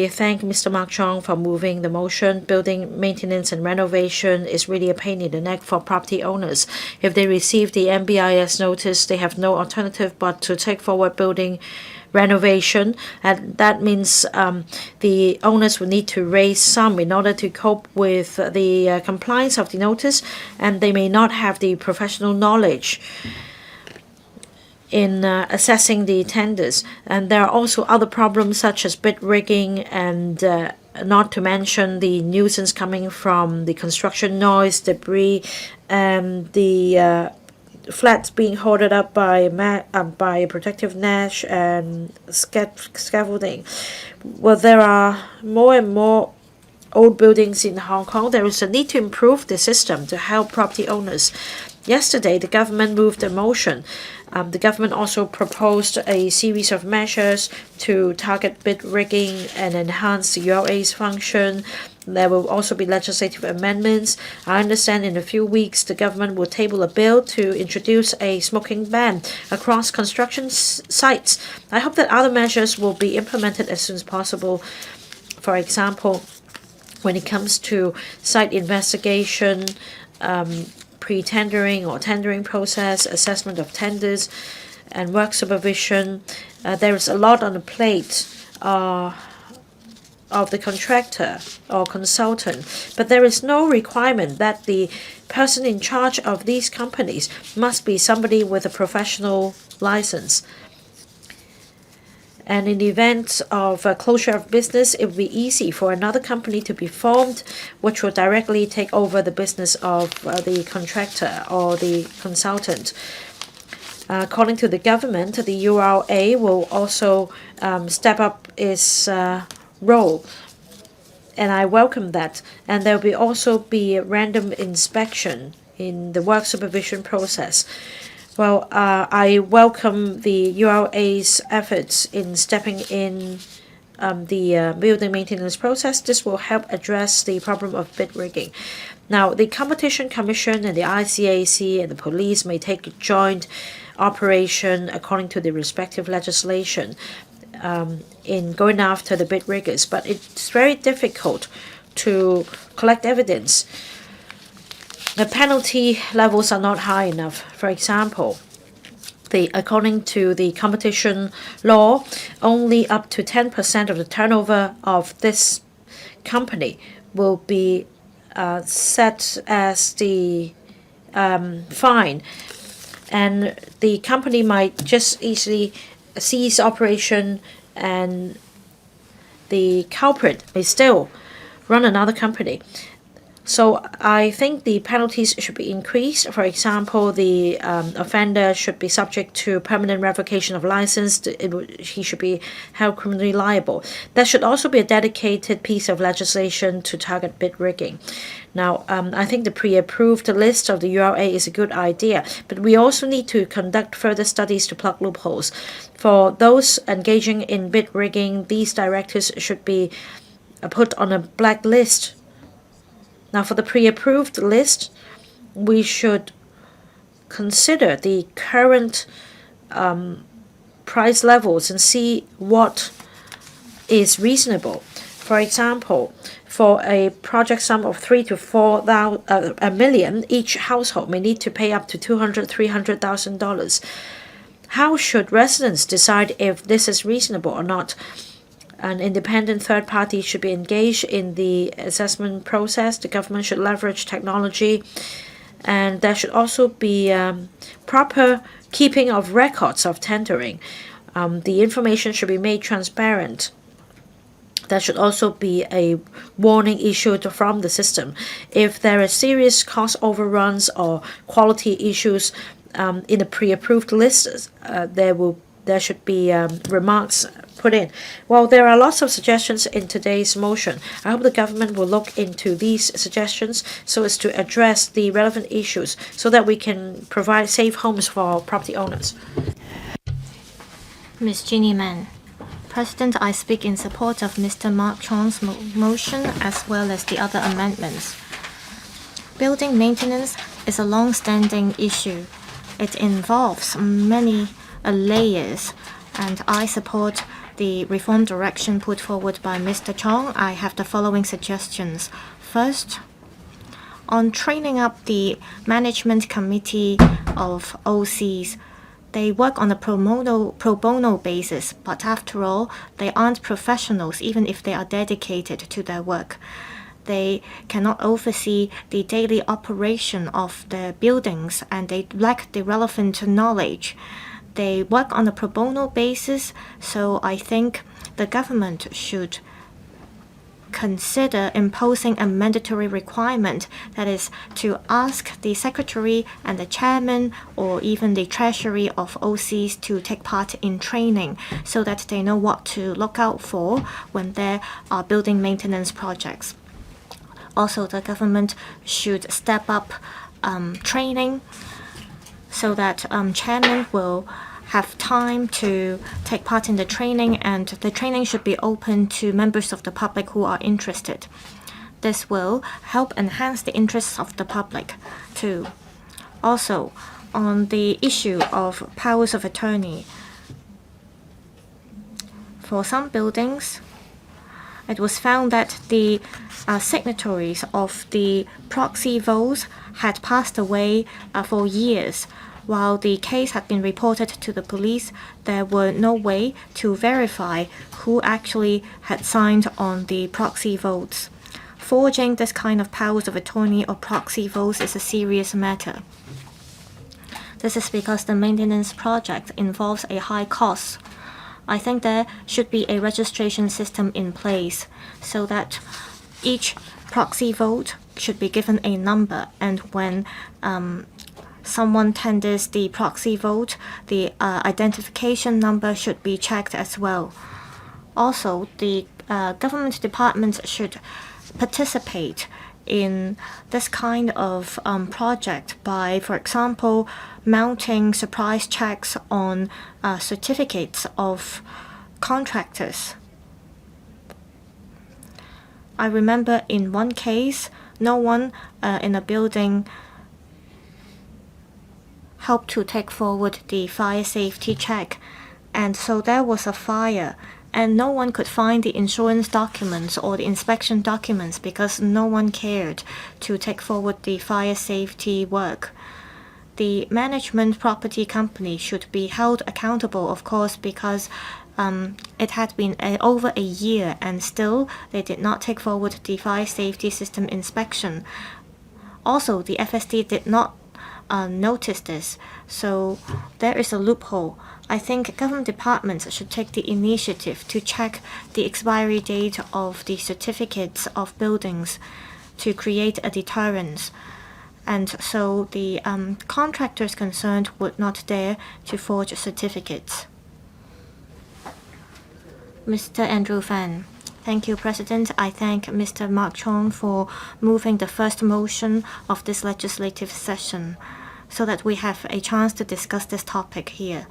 thank Mr. Mark Chong for moving the motion. Building maintenance and renovation is really a pain in the neck for property owners. If they receive the MBIS notice, they have no alternative but to take forward building renovation, and that means the owners will need to raise sum in order to cope with the compliance of the notice, and they may not have the professional knowledge in assessing the tenders. And there are also other problems such as bid rigging and not to mention the nuisance coming from the construction noise, debris, and the flats being hoarded up by protective mesh and scaffolding. Well, there are more and more old buildings in Hong Kong. There is a need to improve the system to help property owners. Yesterday, the government moved a motion. The government also proposed a series of measures to target bid rigging and enhance the ULA's function. There will also be legislative amendments. I understand in a few weeks the government will table a bill to introduce a smoking ban across construction sites. I hope that other measures will be implemented as soon as possible. For example, when it comes to site investigation, pre-tendering or tendering process, assessment of tenders, and work supervision, there is a lot on the plate of the contractor or consultant, but there is no requirement that the person in charge of these companies must be somebody with a professional license. And in the event of a closure of business, it would be easy for another company to be formed, which will directly take over the business of the contractor or the consultant. According to the government, the URA will also step up its role, and I welcome that. And there will also be a random inspection in the work supervision process. Well, I welcome the URA's efforts in stepping in the building maintenance process. This will help address the problem of bid rigging. Now, the Competition Commission and the ICAC and the police may take a joint operation according to the respective legislation in going after the bid riggers, but it's very difficult to collect evidence. The penalty levels are not high enough. For example, according to the competition law, only up to 10% of the turnover of this company will be set as the fine, and the company might just easily cease operation, and the culprit may still run another company. So I think the penalties should be increased. For example, the offender should be subject to permanent revocation of license. He should be held criminally liable. There should also be a dedicated piece of legislation to target bid rigging. Now, I think the pre-approved list of the URA is a good idea, but we also need to conduct further studies to plug loopholes. For those engaging in bid rigging, these directors should be put on a blacklist. Now, for the pre-approved list, we should consider the current price levels and see what is reasonable. For example, for a project sum of $3 to $4 million, each household may need to pay up to $200,000–300,000. How should residents decide if this is reasonable or not? An independent third party should be engaged in the assessment process. The government should leverage technology, and there should also be proper keeping of records of tendering. The information should be made transparent. There should also be a warning issued from the system. If there are serious cost overruns or quality issues in the pre-approved list, there should be remarks put in. Well, there are lots of suggestions in today's motion. I hope the government will look into these suggestions so as to address the relevant issues so that we can provide safe homes for property owners.
Ms. Jeannie Man. President, I speak in support of Mr. Mark Chong's motion as well as the other amendments. Building maintenance is a long-standing issue. It involves many layers, and I support the reform direction put forward by Mr. Chong. I have the following suggestions. First, on training up the management committee of OCs, they work on a pro bono basis, but after all, they aren't professionals even if they are dedicated to their work. They cannot oversee the daily operation of their buildings, and they lack the relevant knowledge. They work on a pro bono basis, so I think the government should consider imposing a mandatory requirement, that is, to ask the secretary and the chairman or even the treasury of OCs to take part in training so that they know what to look out for when there are building maintenance projects. Also, the government should step up training so that chairman will have time to take part in the training, and the training should be open to members of the public who are interested. This will help enhance the interests of the public too. Also, on the issue of powers of attorney, for some buildings, it was found that the signatories of the proxy votes had passed away for years. While the case had been reported to the police, there were no way to verify who actually had signed on the proxy votes. Forging this kind of powers of attorney or proxy votes is a serious matter. This is because the maintenance project involves a high cost. I think there should be a registration system in place so that each proxy vote should be given a number, and when someone tenders the proxy vote, the identification number should be checked as well. Also, the government departments should participate in this kind of project by, for example, mounting surprise checks on certificates of contractors. I remember in one case, no one in a building helped to take forward the fire safety check, and so there was a fire, and no one could find the insurance documents or the inspection documents because no one cared to take forward the fire safety work. the management property company should be held accountable, of course, because it had been over a year and still they did not take forward the fire safety system inspection. Also, the FSD did not notice this, so there is a loophole. I think government departments should take the initiative to check the expiry date of the certificates of buildings to create a deterrence. And so the contractors concerned would not dare to forge certificates. Mr. Andrew Fan. Thank you, President. I thank Mr. Mark Chong for moving the first motion of this legislative session so that we have a chance to discuss this topic here.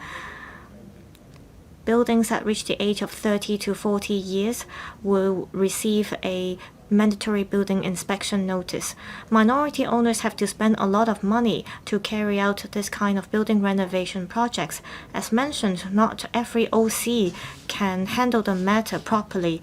Buildings that reach the age of 30 to 40 years will receive a mandatory building inspection notice. Minority owners have to spend a lot of money to carry out this kind of building renovation projects. As mentioned, not every OC can handle the matter properly.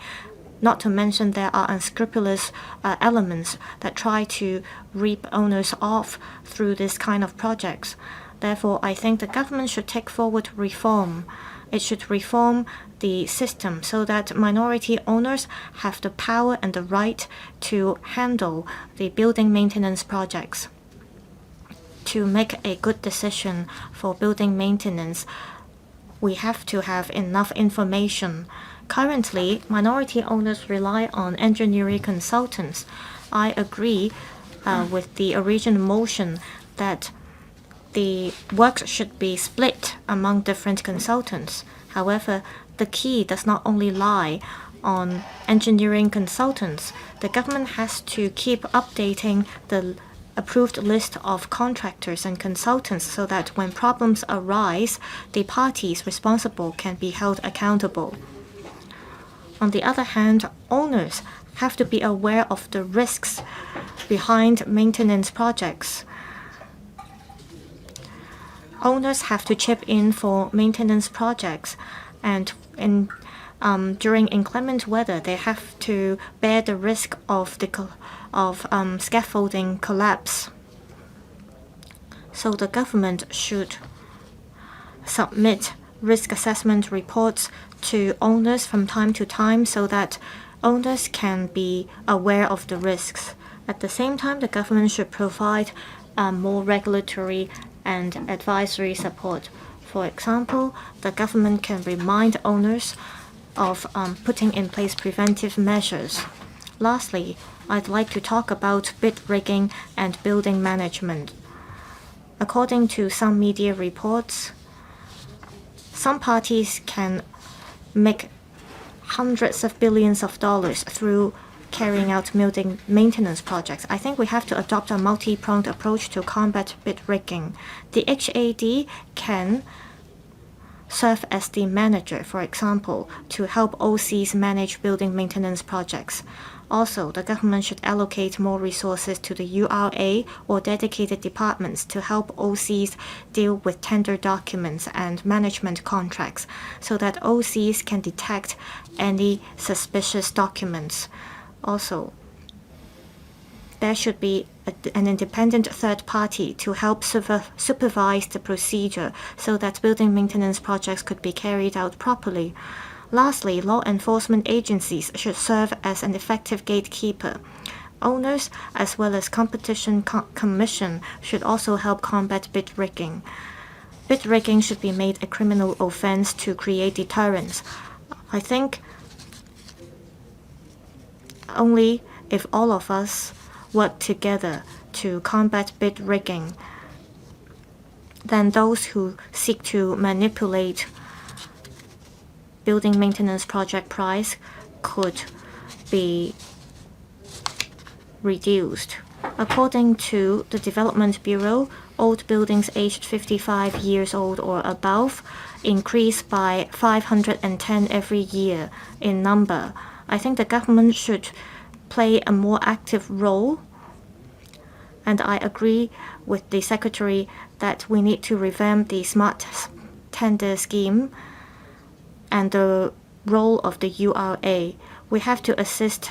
Not to mention there are unscrupulous elements that try to reap owners off through this kind of projects. Therefore, I think the government should take forward reform. It should reform the system so that minority owners have the power and the right to handle the building maintenance projects. To make a good decision for building maintenance, we have to have enough information. Currently, minority owners rely on engineering consultants. I agree with the original motion that the work should be split among different consultants. However, the key does not only lie on engineering consultants. The government has to keep updating the approved list of contractors and consultants so that when problems arise, the parties responsible can be held accountable. On the other hand, owners have to be aware of the risks behind maintenance projects. Owners have to chip in for maintenance projects, and during inclement weather, they have to bear the risk of scaffolding collapse. So the government should submit risk assessment reports to owners from time to time so that owners can be aware of the risks. At the same time, the government should provide more regulatory and advisory support. For example, the government can remind owners of putting in place preventive measures. Lastly, I'd like to talk about bid rigging and building management. According to some media reports, some parties can make hundreds of billions of dollars through carrying out building maintenance projects. I think we have to adopt a multi-pronged approach to combat bid rigging. The HAD can serve as the manager, for example, to help OCs manage building maintenance projects. Also, the government should allocate more resources to the URA or dedicated departments to help OCs deal with tender documents and management contracts so that OCs can detect any suspicious documents. Also, there should be an independent third party to help supervise the procedure so that building maintenance projects could be carried out properly. Lastly, law enforcement agencies should serve as an effective gatekeeper. Owners, as well as Competition Commission, should also help combat bid rigging. Bid rigging should be made a criminal offense to create deterrence. I think only if all of us work together to combat bid rigging, then those who seek to manipulate building maintenance project price could be reduced. According to the Development Bureau, old buildings aged 55 years old or above increase by 510 every year in number. I think the government should play a more active role, and I agree with the Secretary that we need to revamp the smart tender scheme and the role of the URA. We have to assist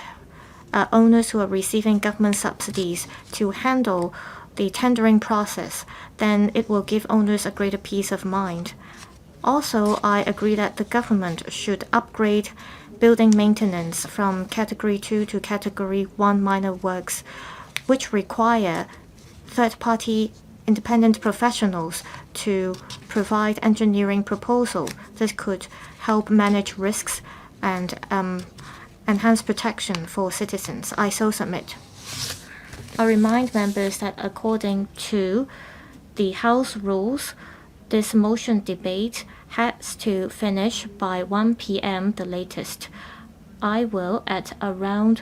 owners who are receiving government subsidies to handle the tendering process, then it will give owners a greater peace of mind. Also, I agree that the government should upgrade building maintenance from Category 2 to Category 1 minor works, which require third-party independent professionals to provide engineering proposal. This could help manage risks and enhance protection for citizens. I so submit. I remind members that according to the House rules, this motion debate has to finish by 1 p.m. the latest. I will, at around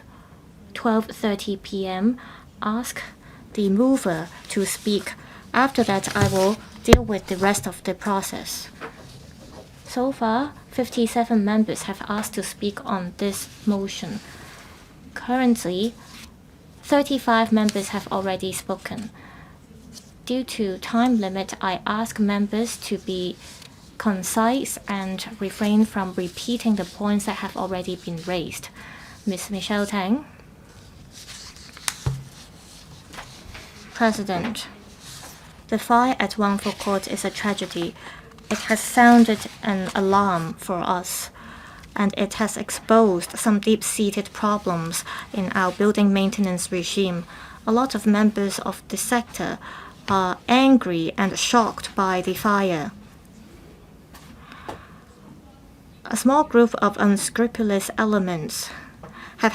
12:30 p.m., ask the mover to speak. After that, I will deal with the rest of the process. So far, 57 members have asked to speak on this motion. Currently, 35 members have already spoken. Due to time limit, I ask members to be concise and refrain from repeating the points that have already been raised. Ms. Michelle Tang. President, the fire at Wangfu Court is a tragedy. It has sounded an alarm for us, and it has exposed some deep-seated problems in our building maintenance regime. A lot of members of the sector are angry and shocked by the fire. A small group of unscrupulous elements have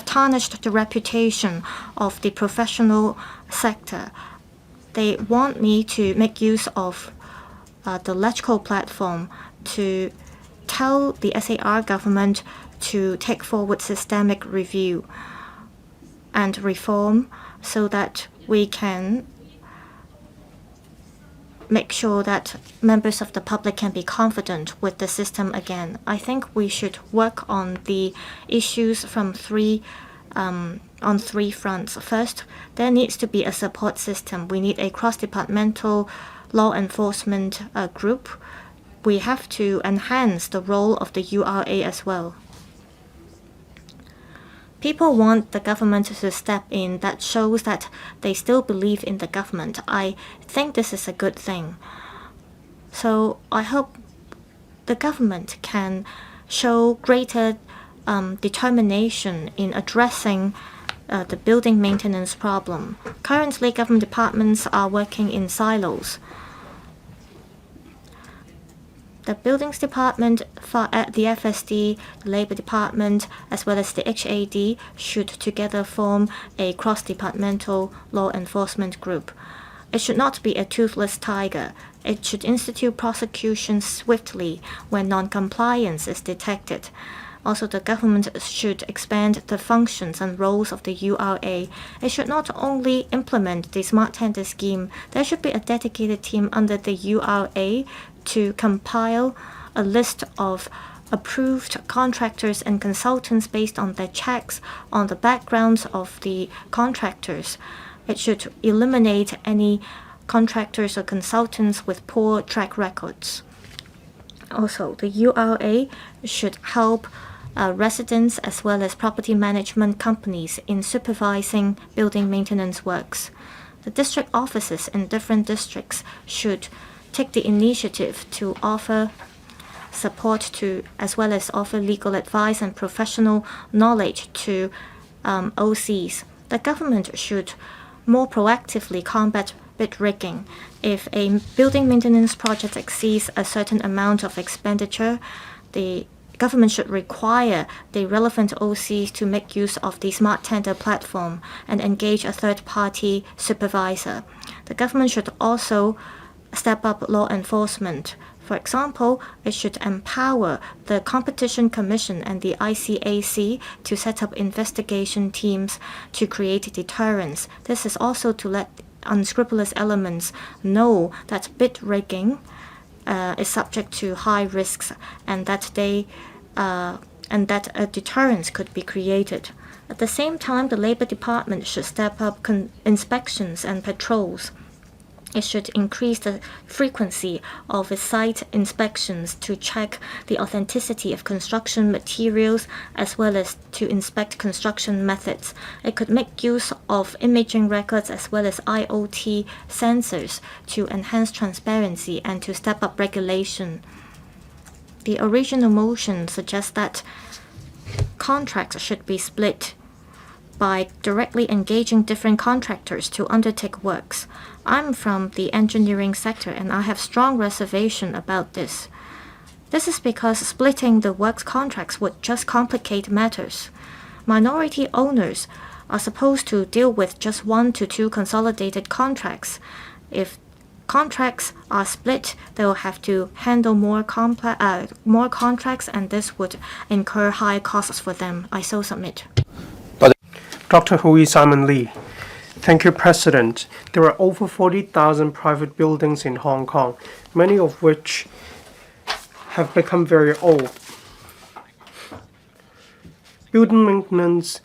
tarnished the reputation of the professional sector. They want me to make use of the electrical platform to tell the SAR government to take forward systemic review and reform so that we can make sure that members of the public can be confident with the system again. I think we should work on the issues from on three fronts. First, there needs to be a support system. We need a cross-departmental law enforcement group. We have to enhance the role of the URA as well. People want the government to step in. That shows that they still believe in the government. I think this is a good thing. So I hope the government can show greater determination in addressing the building maintenance problem. Currently, government departments are working in silos. The Buildings Department, the FSD, the Labor Department, as well as the HAD should together form a cross-departmental law enforcement group. It should not be a toothless tiger. It should institute prosecutions swiftly when non-compliance is detected. Also, the government should expand the functions and roles of the URA. It should not only implement the smart tender scheme, there should be a dedicated team under the URA to compile a list of approved contractors and consultants based on their checks on the backgrounds of the contractors. It should eliminate any contractors or consultants with poor track records. Also, the URA should help residents as well as property management companies in supervising building maintenance works. The district offices in different districts should take the initiative to offer support to, as well as offer legal advice and professional knowledge to OCs. The government should more proactively combat bid rigging. If a building maintenance project exceeds a certain amount of expenditure, the government should require the relevant OCs to make use of the smart tender platform and engage a third-party supervisor. The government should also step up law enforcement. For example, it should empower the Competition Commission and the ICAC to set up investigation teams to create deterrence. This is also to let unscrupulous elements know that bid rigging is subject to high risks and that a deterrence could be created. At the same time, the Labor Department should step up inspections and patrols. It should increase the frequency of its site inspections to check the authenticity of construction materials as well as to inspect construction methods. It could make use of imaging records as well as IoT sensors to enhance transparency and to step up regulation. The original motion suggests that contracts should be split by directly engaging different contractors to undertake works. I'm from the engineering sector and I have strong reservation about this. This is because splitting the works contracts would just complicate matters. Minority owners are supposed to deal with just 1 to 2 consolidated contracts. If contracts are split, they will have to handle more contracts and this would incur high costs for them. I so submit.
Dr. Hui Simon Lee. Thank you, President. There are over 40,000 private buildings in Hong Kong, many of which have become very old. Building maintenance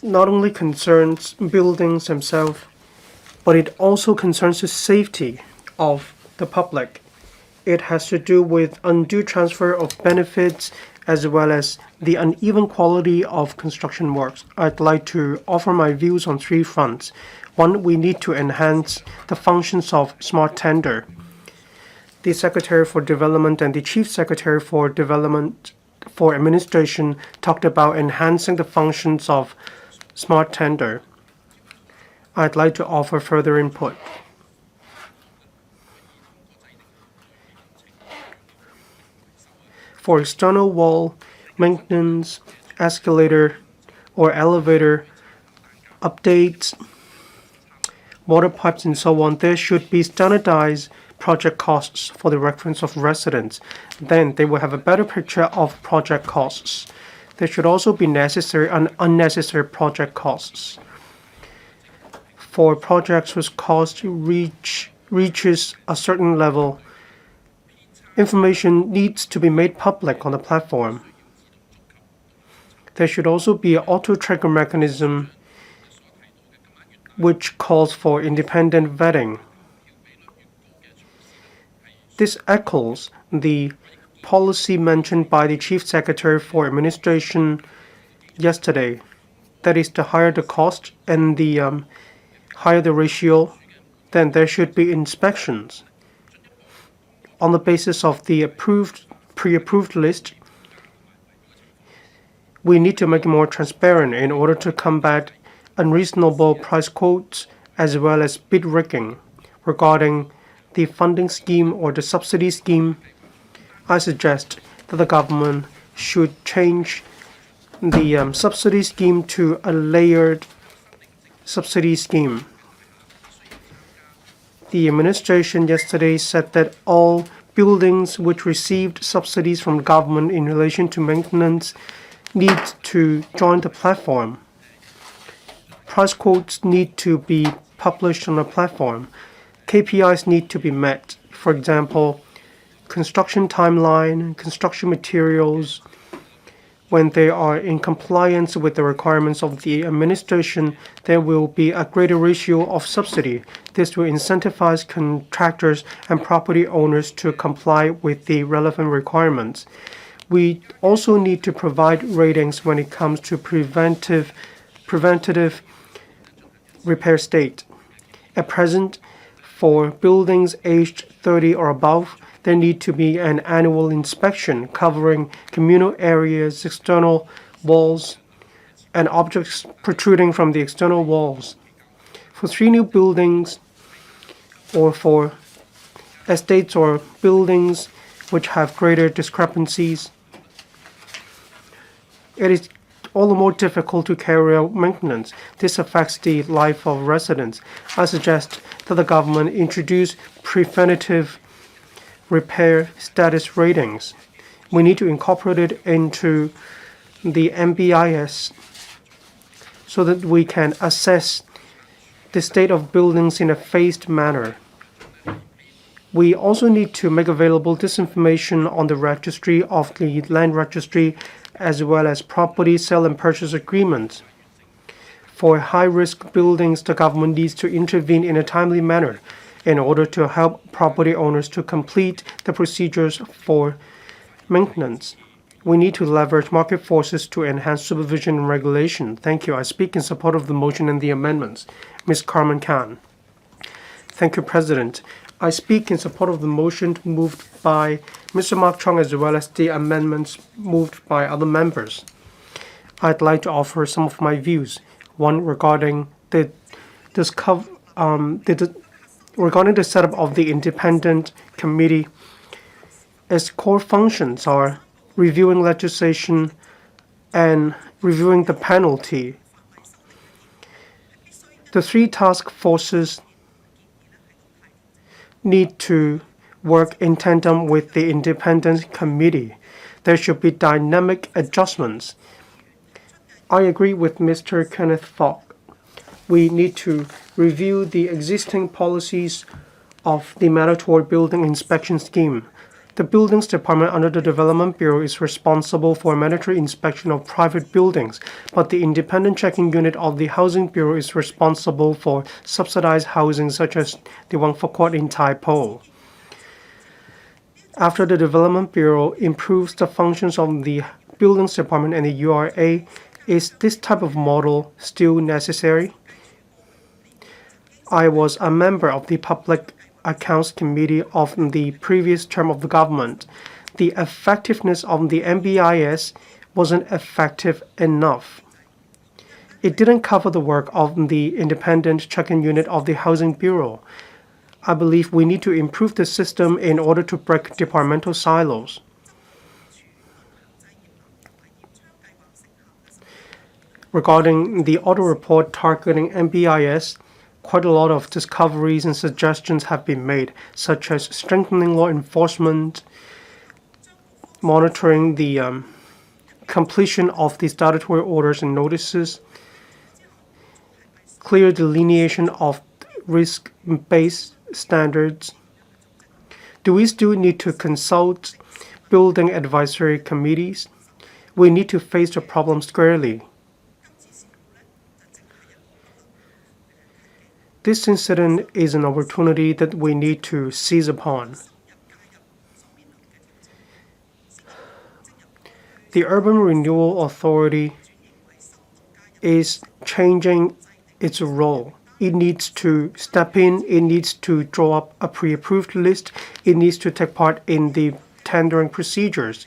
not only concerns buildings themselves, but it also concerns the safety of the public. It has to do with undue transfer of benefits as well as the uneven quality of construction works. I'd like to offer my views on 3 fronts. 1, we need to enhance the functions of smart tender. The Secretary for Development and the Chief Secretary for Administration talked about enhancing the functions of smart tender. I'd like to offer further input. For external wall maintenance, escalator or elevator updates, water pipes and so on, there should be standardized project costs for the reference of residents. Then they will have a better picture of project costs. There should also be necessary and unnecessary project costs. For projects whose cost reaches a certain level, information needs to be made public on the platform. There should also be an auto-trigger mechanism which calls for independent vetting. This echoes the policy mentioned by the Chief Secretary for Administration yesterday. That is, the higher the cost and the higher the ratio, then there should be inspections. On the basis of the pre-approved list, we need to make it more transparent in order to combat unreasonable price quotes as well as bid rigging. Regarding the funding scheme or the subsidy scheme, I suggest that the government should change the subsidy scheme to a layered subsidy scheme. The administration yesterday said that all buildings which received subsidies from government in relation to maintenance need to join the platform. Price quotes need to be published on the platform. KPIs need to be met. For example, construction timeline, construction materials. When they are in compliance with the requirements of the administration, there will be a greater ratio of subsidy. This will incentivize contractors and property owners to comply with the relevant requirements. We also need to provide ratings when it comes to preventative repair state. At present, for buildings aged 30 or above, there need to be an annual inspection covering communal areas, external walls, and objects protruding from the external walls. For 3 new buildings or for estates or buildings which have greater discrepancies, it is all the more difficult to carry out maintenance. This affects the life of residents. I suggest that the government introduce preventative repair status ratings. We need to incorporate it into the MBIS so that we can assess the state of buildings in a phased manner. We also need to make available this information on the registry of the land registry as well as property sale and purchase agreements. For high-risk buildings, the government needs to intervene in a timely manner in order to help property owners to complete the procedures for maintenance. We need to leverage market forces to enhance supervision and regulation. Thank you. I speak in support of the motion and the amendments. Ms. Carmen Khan. Thank you, President. I speak in support of the motion moved by Mr. Mark Chong as well as the amendments moved by other members. I'd like to offer some of my views. One regarding the setup of the independent committee. Its core functions are reviewing legislation and reviewing the penalty. The three task forces need to work in tandem with the independent committee. There should be dynamic adjustments. I agree with Mr. Kenneth FOK. We need to review the existing policies of the mandatory building inspection scheme. The Buildings Department under the Development Bureau is responsible for mandatory inspection of private buildings, but the independent checking unit of the Housing Bureau is responsible for subsidized housing such as the one for Quad in Tai Po. After the Development Bureau improves the functions of the Buildings Department and the URA, is this type of model still necessary? I was a member of the Public Accounts Committee of the previous term of the government. The effectiveness of the MBIS wasn't effective enough. It didn't cover the work of the independent checking unit of the Housing Bureau. I believe we need to improve the system in order to break departmental silos. Regarding the audit report targeting MBIS, quite a lot of discoveries and suggestions have been made, such as strengthening law enforcement, monitoring the completion of the statutory orders and notices, clear delineation of risk-based standards. Do we still need to consult building advisory committees? We need to face the problem squarely. This incident is an opportunity that we need to seize upon. The Urban Renewal Authority is changing its role. It needs to step in, it needs to draw up a pre-approved list, it needs to take part in the tendering procedures.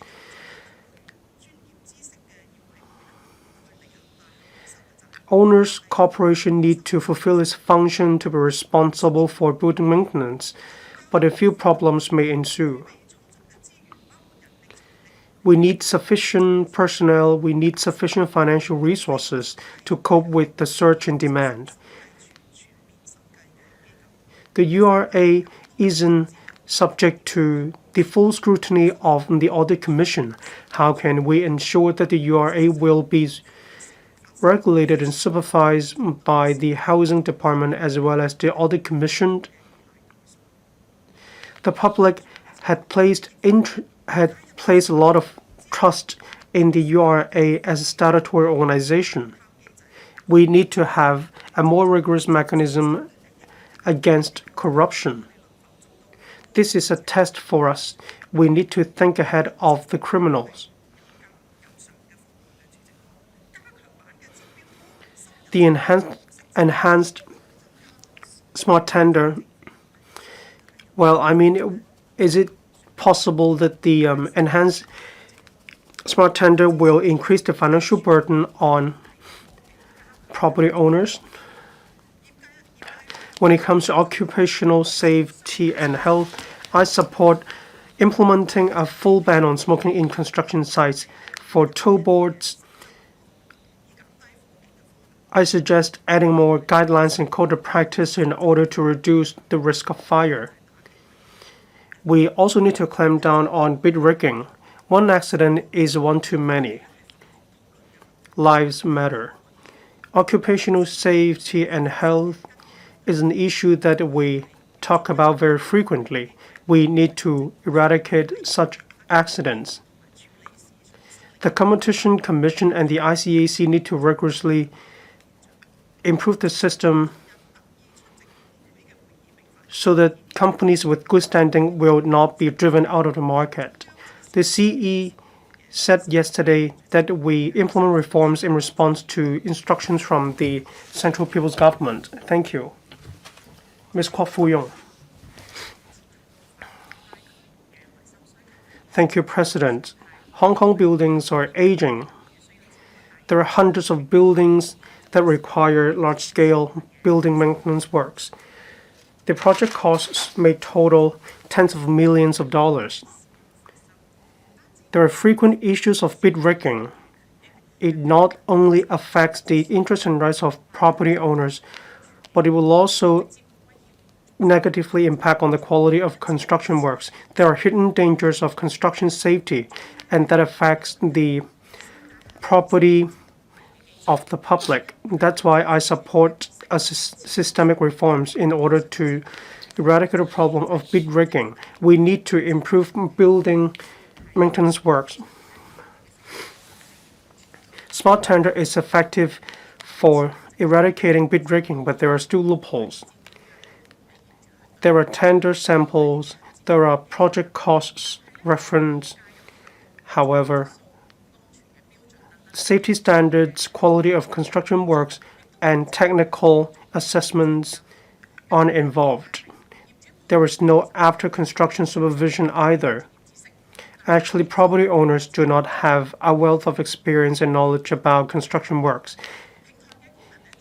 Owners' corporation need to fulfill its function to be responsible for building maintenance, but a few problems may ensue. We need sufficient personnel, we need sufficient financial resources to cope with the surge in demand. The URA isn't subject to the full scrutiny of the Audit Commission. How can we ensure that the URA will be regulated and supervised by the Housing Department as well as the Audit Commission? The public had placed a lot of trust in the URA as a statutory organization. We need to have a more rigorous mechanism against corruption. This is a test for us. We need to think ahead of the criminals. The enhanced smart tender, is it possible that the enhanced smart tender will increase the financial burden on property owners? When it comes to occupational safety and health, I support implementing a full ban on smoking in construction sites. For toll boards, I suggest adding more guidelines and code of practice in order to reduce the risk of fire. We also need to clamp down on bid rigging. One accident is one too many. Lives matter. Occupational safety and health is an issue that we talk about very frequently. We need to eradicate such accidents. The Competition Commission and the ICAC need to rigorously improve the system so that companies with good standing will not be driven out of the market. The CE said yesterday that we implement reforms in response to instructions from the Central People's Government. Thank you. Ms. Kwok Foo-young. Thank you, President. Hong Kong buildings are aging. There are hundreds of buildings that require large-scale building maintenance works. The project costs may total tens of millions of dollars. There are frequent issues of bid rigging. It not only affects the interests and rights of property owners, but it will also negatively impact on the quality of construction works. There are hidden dangers of construction safety, and that affects the property of the public. That's why I support systemic reforms in order to eradicate the problem of bid rigging. We need to improve building maintenance works. Smart tender is effective for eradicating bid rigging, but there are still loopholes. There are tender samples, there are project costs reference. However, safety standards, quality of construction works, and technical assessments aren't involved. There is no after-construction supervision either. Actually, property owners do not have a wealth of experience and knowledge about construction works.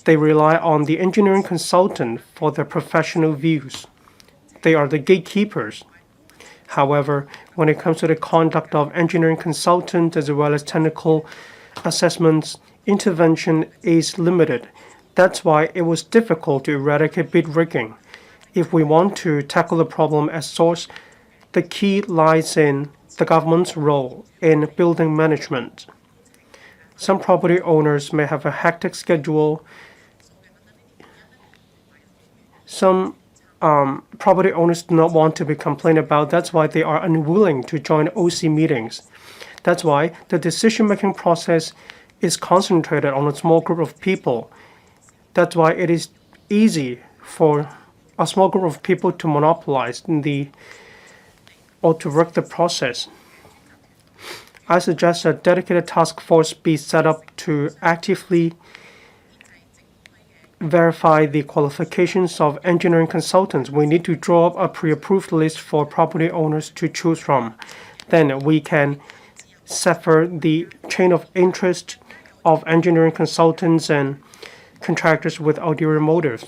They rely on the engineering consultant for their professional views. They are the gatekeepers. However, when it comes to the conduct of engineering consultants as well as technical assessments, intervention is limited. That's why it was difficult to eradicate bid rigging. If we want to tackle the problem at source, the key lies in the government's role in building management. Some property owners may have a hectic schedule. Some property owners do not want to be complained about. That's why they are unwilling to join OC meetings. That's why the decision-making process is concentrated on a small group of people. That's why it is easy for a small group of people to monopolize or to work the process. I suggest a dedicated task force be set up to actively verify the qualifications of engineering consultants. We need to draw up a pre-approved list for property owners to choose from. Then we can sever the chain of interest of engineering consultants and contractors with ulterior motives.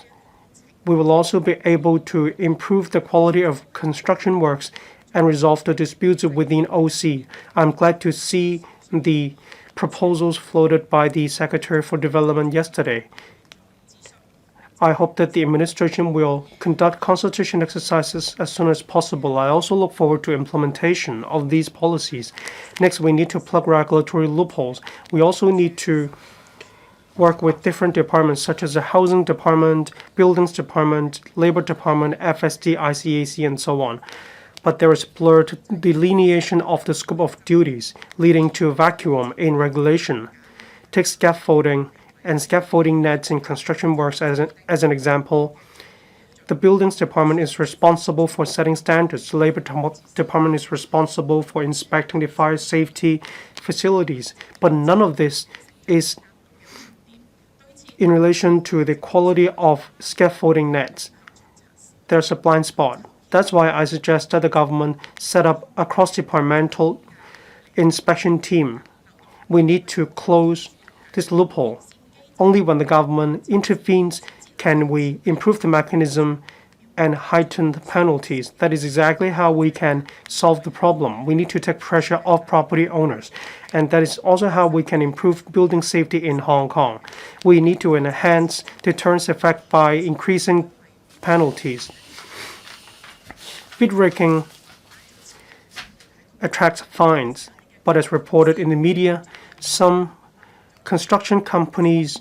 We will also be able to improve the quality of construction works and resolve the disputes within OC. I'm glad to see the proposals floated by the Secretary for Development yesterday. I hope that the administration will conduct consultation exercises as soon as possible. I also look forward to implementation of these policies. Next, we need to plug regulatory loopholes. We also need to work with different departments such as the Housing Department, Buildings Department, Labor Department, FSD, ICAC, and so on. But there is blurred delineation of the scope of duties, leading to a vacuum in regulation. Take scaffolding and scaffolding nets in construction works as an example. The Buildings Department is responsible for setting standards. The Labor Department is responsible for inspecting the fire safety facilities. But none of this is in relation to the quality of scaffolding nets. There's a blind spot. That's why I suggest that the government set up a cross-departmental inspection team. We need to close this loophole. Only when the government intervenes can we improve the mechanism and heighten the penalties. That is exactly how we can solve the problem. We need to take pressure off property owners. And that is also how we can improve building safety in Hong Kong. We need to enhance deterrence effect by increasing penalties. Bid rigging attracts fines, but as reported in the media, some construction companies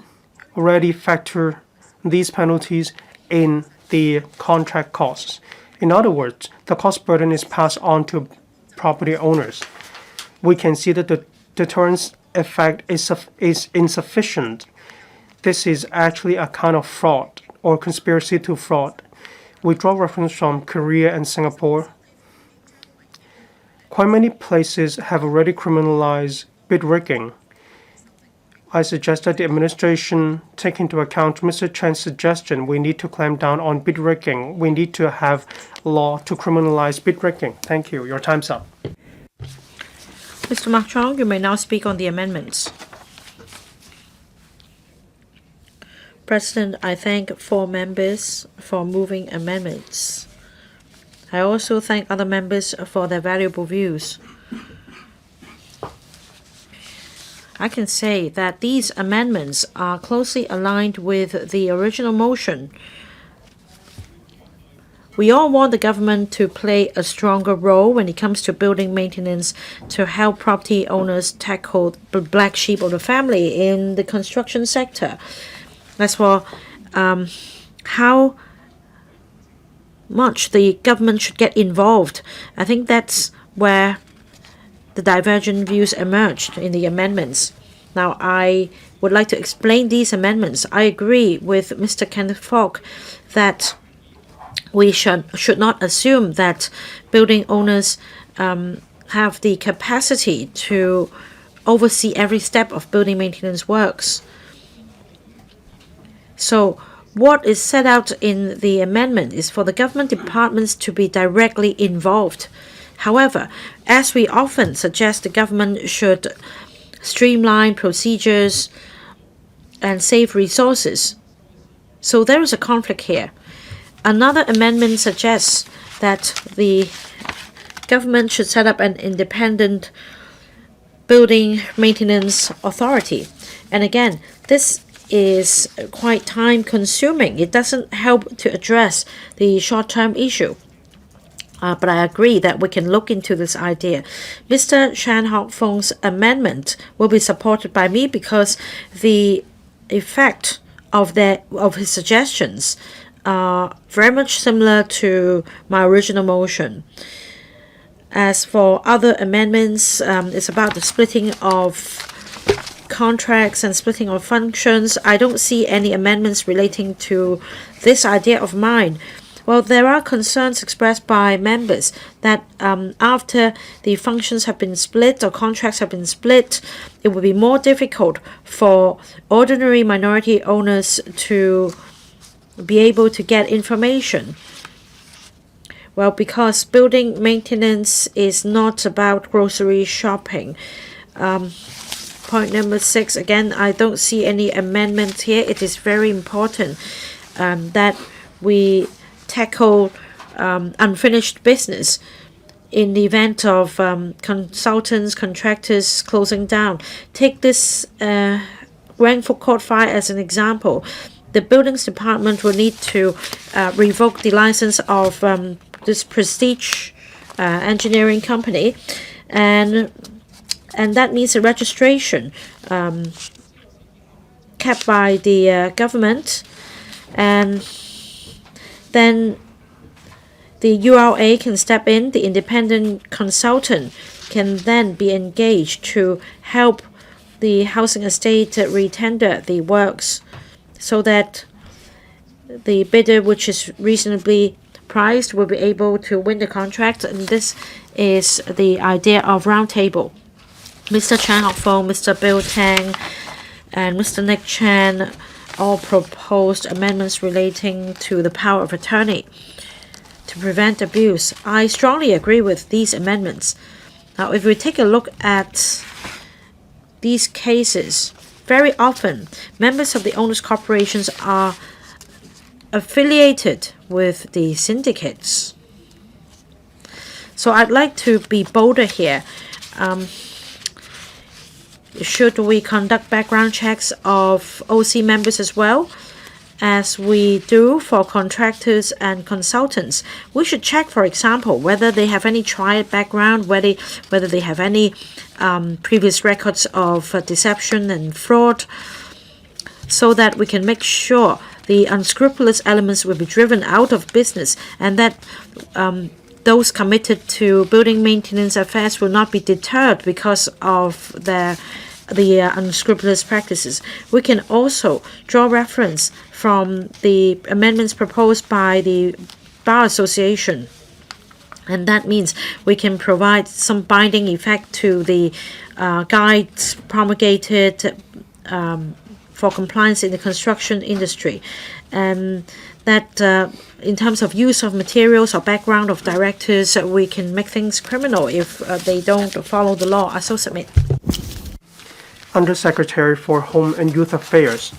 already factor these penalties in the contract costs. In other words, the cost burden is passed on to property owners. We can see that the deterrence effect is insufficient. this is actually a kind of fraud or conspiracy to fraud. We draw reference from Korea and Singapore. Quite many places have already criminalized bid rigging. I suggest that the administration take into account Mr. Chan's suggestion. We need to clamp down on bid rigging. We need to have law to criminalize bid rigging. Thank you. Your time's up.
Mr. Mark Chong, you may now speak on the amendments. President, I thank 4 members for moving amendments. I also thank other members for their valuable views. I can say that these amendments are closely aligned with the original motion. We all want the government to play a stronger role when it comes to building maintenance to help property owners tackle the black sheep of the family in the construction sector. As for how much the government should get involved, I think that's where the divergent views emerged in the amendments. Now, I would like to explain these amendments. I agree with Mr. Kenneth FOK that we should not assume that building owners have the capacity to oversee every step of building maintenance works. So what is set out in the amendment is for the government departments to be directly involved. However, as we often suggest, the government should streamline procedures and save resources. So there is a conflict here. Another amendment suggests that the government should set up an independent building maintenance authority. And again, this is quite time-consuming. It doesn't help to address the short-term issue. But I agree that we can look into this idea. Mr. CHAN Hok-fung's amendment will be supported by me because the effect of his suggestions are very much similar to my original motion. As for other amendments, it's about the splitting of contracts and splitting of functions. I don't see any amendments relating to this idea of mine. Well, there are concerns expressed by members that after the functions have been split or contracts have been split, it will be more difficult for ordinary minority owners to be able to get information. Well, because building maintenance is not about grocery shopping. Point number 6, again, I don't see any amendments here. It is very important that we tackle unfinished business in the event of consultants, contractors closing down. Take this Grenfell Court fire as an example. The buildings department will need to revoke the license of this prestige engineering company, and that means a registration kept by the government, and then the URA can step in. The independent consultant can then be engaged to help the housing estate retender the works so that the bidder, which is reasonably priced, will be able to win the contract. And this is the idea of roundtable. Mr. Chan Hok-fung, Mr. Bill Tang, and Mr. Nick Chan all proposed amendments relating to the power of attorney to prevent abuse. I strongly agree with these amendments. Now, if we take a look at these cases, very often members of the owners' corporations are affiliated with the syndicates. So I'd like to be bolder here. Should we conduct background checks of OC members as well, as we do for contractors and consultants? We should check, for example, whether they have any triad background, whether they have any previous records of deception and fraud, so that we can make sure the unscrupulous elements will be driven out of business, and that those committed to building maintenance affairs will not be deterred because of their the unscrupulous practices. We can also draw reference from the amendments proposed by the Bar Association. And that means we can provide some binding effect to the guides promulgated for compliance in the construction industry. And that in terms of use of materials or background of directors, we can make things criminal if they don't follow the law. I so submit.
Undersecretary for Home and Youth Affairs.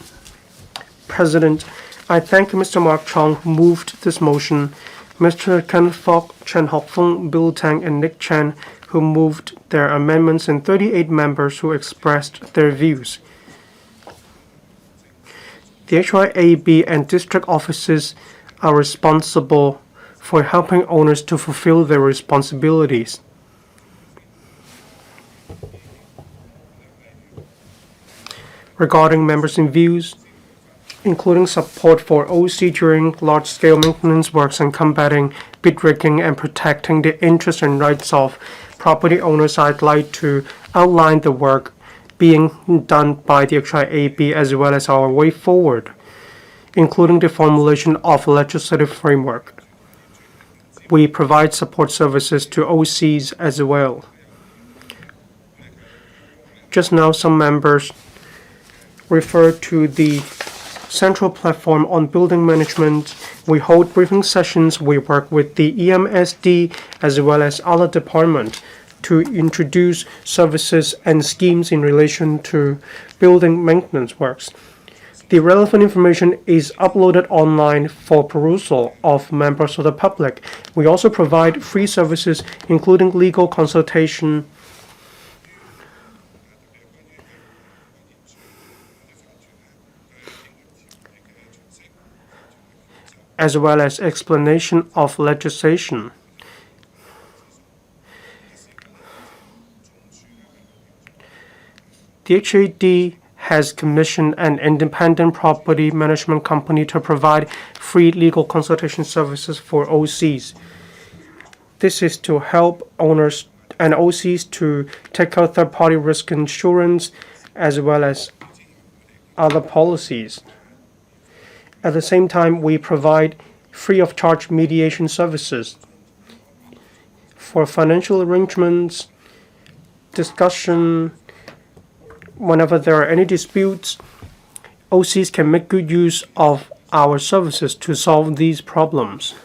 President, I thank Mr. Mark Chong who moved this motion, Mr. Kenneth FOK, CHAN Hok-fung, Bill Tang, and Nick Chan who moved their amendments, and 38 members who expressed their views. The HYAB and district offices are responsible for helping owners to fulfill their responsibilities. Regarding members' views, including support for OC during large-scale maintenance works and combating bid rigging and protecting the interests and rights of property owners, I'd like to outline the work being done by the HYAB as well as our way forward, including the formulation of a legislative framework. We provide support services to OCs as well. Just now, some members referred to the central platform on building management. We hold briefing sessions. We work with the EMSD as well as other departments to introduce services and schemes in relation to building maintenance works. The relevant information is uploaded online for perusal of members of the public. We also provide free services, including legal consultation, as well as explanation of legislation. The HAD has commissioned an independent property management company to provide free legal consultation services for OCs. This is to help owners and OCs to take out third-party risk insurance as well as other policies. At the same time, we provide free of charge mediation services for financial arrangements, discussion. Whenever there are any disputes, OCs can make good use of our services to solve these problems.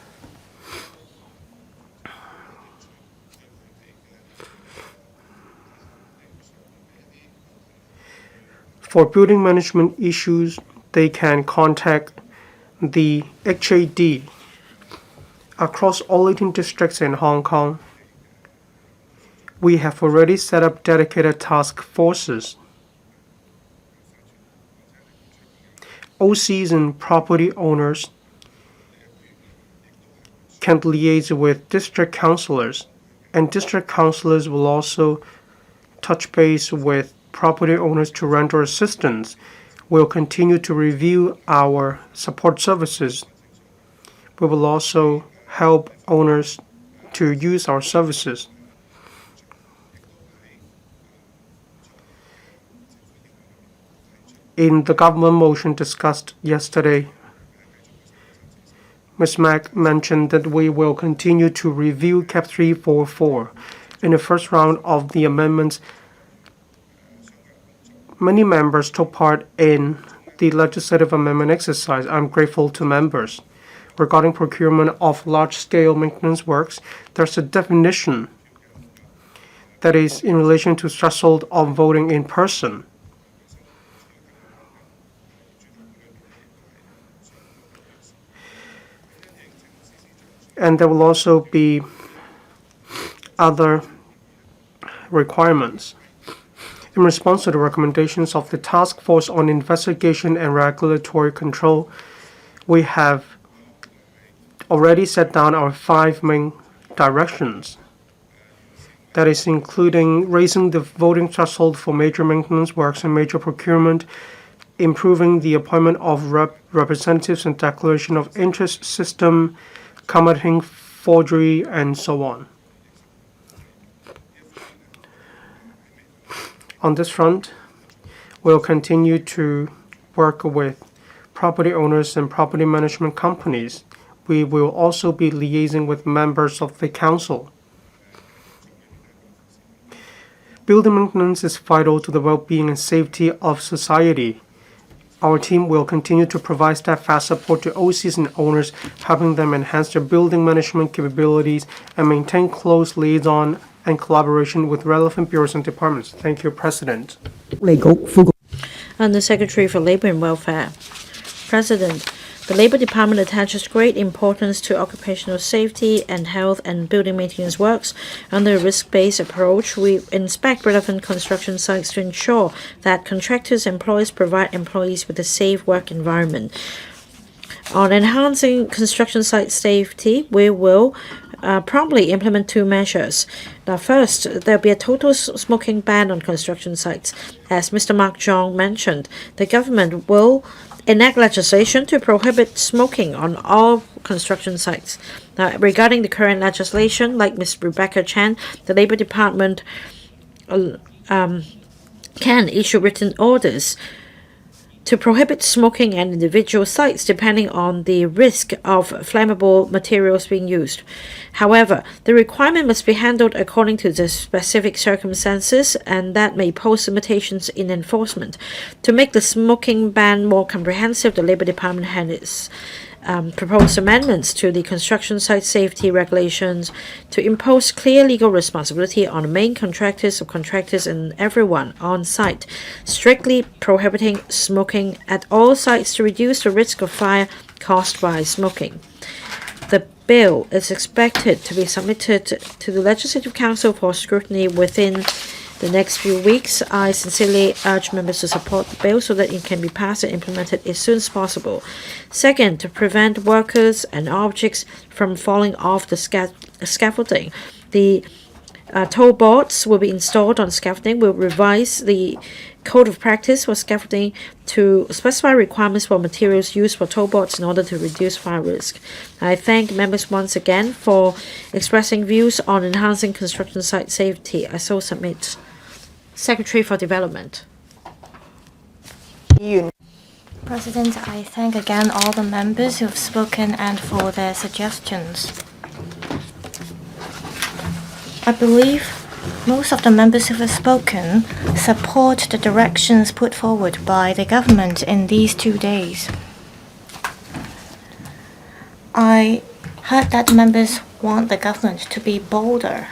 For building management issues, they can contact the HAD across all 18 districts in Hong Kong. We have already set up dedicated task forces. OCs and property owners can liaise with district councillors, and district councillors will also touch base with property owners to render assistance. We'll continue to review our support services. We will also help owners to use our services. In the government motion discussed yesterday, Ms. Mack mentioned that we will continue to review Cap 344. In the first round of the amendments, many members took part in the legislative amendment exercise. I'm grateful to members. Regarding procurement of large-scale maintenance works, there's a definition that is in relation to threshold of voting in person. And there will also be other requirements. In response to the recommendations of the Task Force on Investigation and Regulatory Control, we have already set down our 5 main directions. That is including raising the voting threshold for major maintenance works and major procurement, improving the appointment of representatives and declaration of interest system, combating forgery, and so on. On this front, We'll continue to work with property owners and property management companies. We will also be liaising with members of the council. Building maintenance is vital to the well-being and safety of society. Our team will continue to provide steadfast support to OCs and owners, helping them enhance their building management capabilities and maintain close liaison and collaboration with relevant bureaus and departments. Thank you, President.
And the Secretary for Labor and Welfare. President, the Labor Department attaches great importance to occupational safety and health and building maintenance works. Under a risk-based approach, we inspect relevant construction sites to ensure that contractors and employers provide employees with a safe work environment. On enhancing construction site safety, we will promptly implement 2 measures. Now, first, there will be a total smoking ban on construction sites. As Mr. Mark Zhong mentioned, the government will enact legislation to prohibit smoking on all construction sites. Now, regarding the current legislation, like Ms. Rebecca Chan, the Labor Department can issue written orders to prohibit smoking at individual sites depending on the risk of flammable materials being used. However, the requirement must be handled according to the specific circumstances, and that may pose limitations in enforcement. To make the smoking ban more comprehensive, the Labor Department has proposed amendments to the construction site safety regulations to impose clear legal responsibility on the main contractors, subcontractors, and everyone on site, strictly prohibiting smoking at all sites to reduce the risk of fire caused by smoking. The bill is expected to be submitted to the Legislative Council for scrutiny within the next few weeks. I sincerely urge members to support the bill so that it can be passed and implemented as soon as possible. Second, to prevent workers and objects from falling off the scaffolding, the toll boards will be installed on scaffolding. We'll revise the Code of Practice for scaffolding to specify requirements for materials used for toll boards in order to reduce fire risk. I thank members once again for expressing views on enhancing construction site safety. I so submit. Secretary for Development.
President, I thank again all the members who have spoken and for their suggestions. I believe most of the members who have spoken support the directions put forward by the government in these 2 days. I heard that members want the government to be bolder.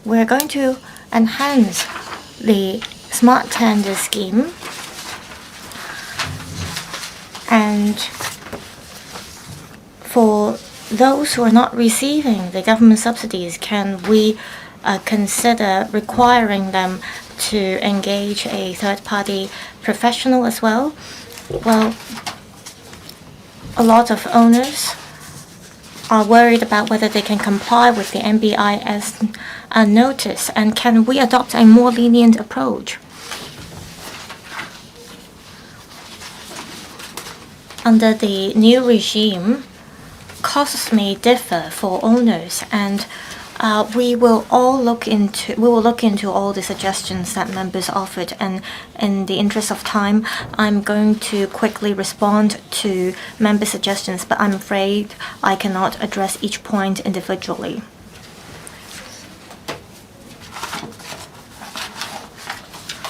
We're going to enhance the smart tender scheme, and for those who are not receiving the government subsidies, can we consider requiring them to engage a third-party professional as well? Well, a lot of owners are worried about whether they can comply with the NBIS notice, and can we adopt a more lenient approach? Under the new regime, costs may differ for owners, and we will look into all the suggestions that members offered, and in the interest of time, I'm going to quickly respond to member suggestions, but I'm afraid I cannot address each point individually.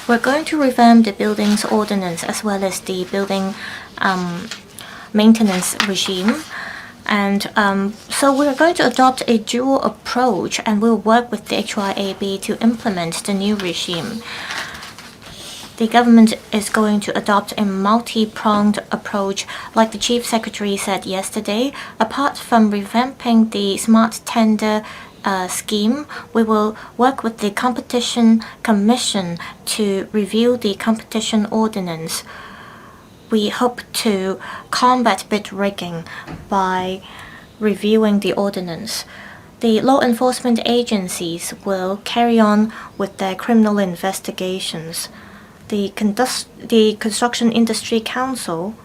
We're going to revamp the buildings ordinance as well as the building maintenance regime. And so we're going to adopt a dual approach, and we'll work with the HYAB to implement the new regime. The government is going to adopt a multi-pronged approach, like the Chief Secretary said yesterday. Apart from revamping the smart tender scheme, we will work with the Competition Commission to review the competition ordinance. We hope to combat bid rigging by reviewing the ordinance. The law enforcement agencies will carry on with their criminal investigations. The Construction Industry Council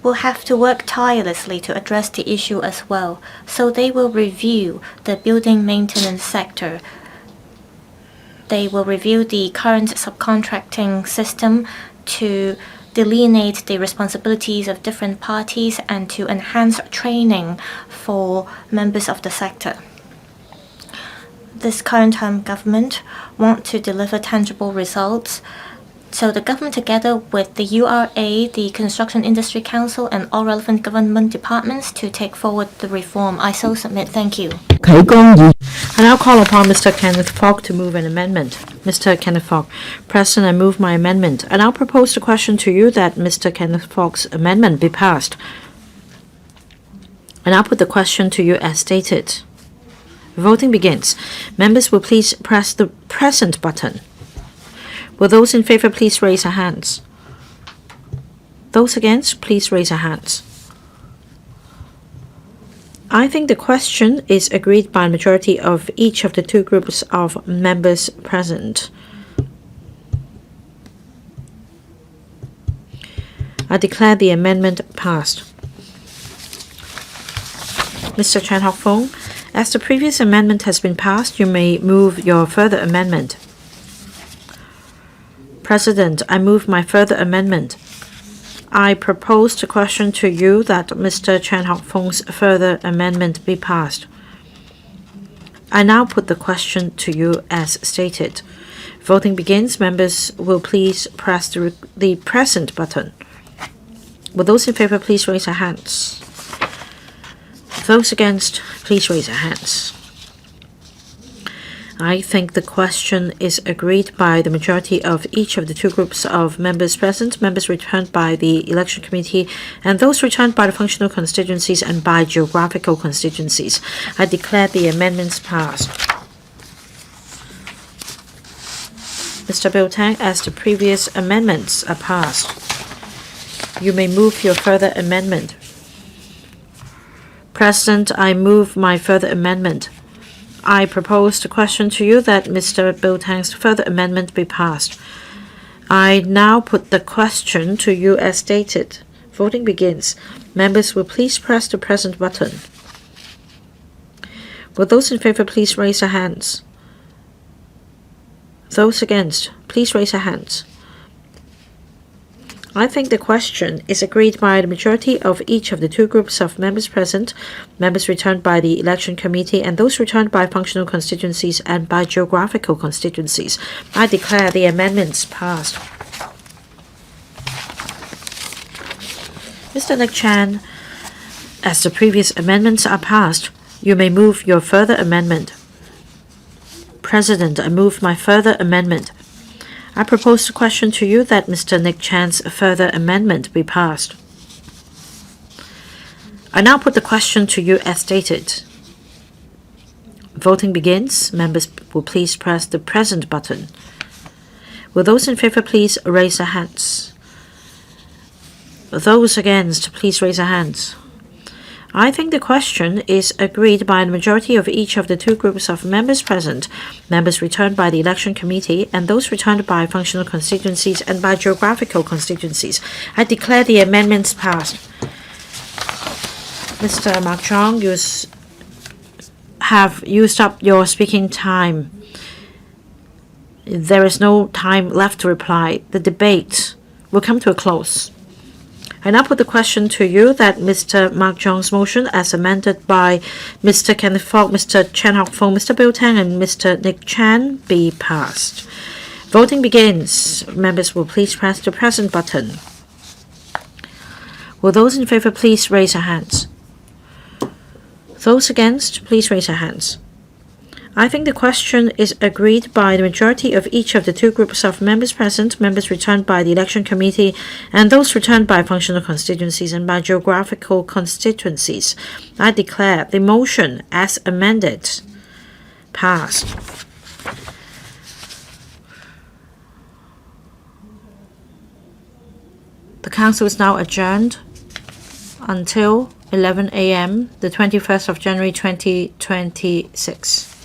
will have to work tirelessly to address the issue as well, so they will review the building maintenance sector They will review the current subcontracting system to delineate the responsibilities of different parties and to enhance training for members of the sector. This current term government want to deliver tangible results. So the government, together with the URA, the Construction Industry Council, and all relevant government departments, to take forward the reform. I so submit. Thank you.
I now call upon Mr. Kenneth FOK to move an amendment. Mr. Kenneth FOK, President, I move my amendment. I now propose the question to you that Mr. Kenneth FOK's amendment be passed. I now put the question to you as stated. Voting begins. Members will please press the present button. Will those in favor please raise their hands? Those against, please raise their hands. I think the question is agreed by a majority of each of the two groups of members present. I declare the amendment passed. Mr. CHAN Hok-fung, as the previous amendment has been passed, you may move your further amendment. President, I move my further amendment. I propose the question to you that Mr. CHAN Hok-fung's further amendment be passed. I now put the question to you as stated. Voting begins. Members will please press the present button. Will those in favor please raise their hands? Those against, please raise their hands. I think the question is agreed by the majority of each of the two groups of members present, members returned by the election committee, and those returned by the functional constituencies and by geographical constituencies. I declare the amendments passed. Mr. bldg, as the previous amendments are passed, you may move your further amendment. President, I move my further amendment. I propose the question to you that Mr. bldg's further amendment be passed. I now put the question to you as stated. Voting begins. Members will please press the present button. Will those in favor please raise their hands? Those against, please raise their hands. I think the question is agreed by the majority of each of the two groups of members present, members returned by the election committee, and those returned by functional constituencies and by geographical constituencies. I declare the amendments passed. Mr. Nick Chan, as the previous amendments are passed, you may move your further amendment. President, I move my further amendment. I propose the question to you that Mr. Nick Chan's further amendment be passed. I now put the question to you as stated. Voting begins. Members will please press the present button. Will those in favor please raise their hands? Those against, please raise their hands. I think the question is agreed by the majority of each of the two groups of members present, members returned by the election committee, and those returned by functional constituencies and by geographical constituencies. I declare the amendments passed. Mr. Mark Chong, you have used up your speaking time. There is no time left to reply. The debate will come to a close. I now put the question to you that Mr. Mark Chong's motion, as amended by Mr. Kenneth FOK, Mr. CHAN Hok-fung, Mr. bldg, and Mr. Nick Chan, be passed. Voting begins. Members will please press the present button. Will those in favor please raise their hands? Those against, please raise their hands. I think the question is agreed by the majority of each of the two groups of members present, members returned by the election committee, and those returned by functional constituencies and by geographical constituencies. I declare the motion as amended passed. The Council is now adjourned until 11 a.m., the 21st of January 2026.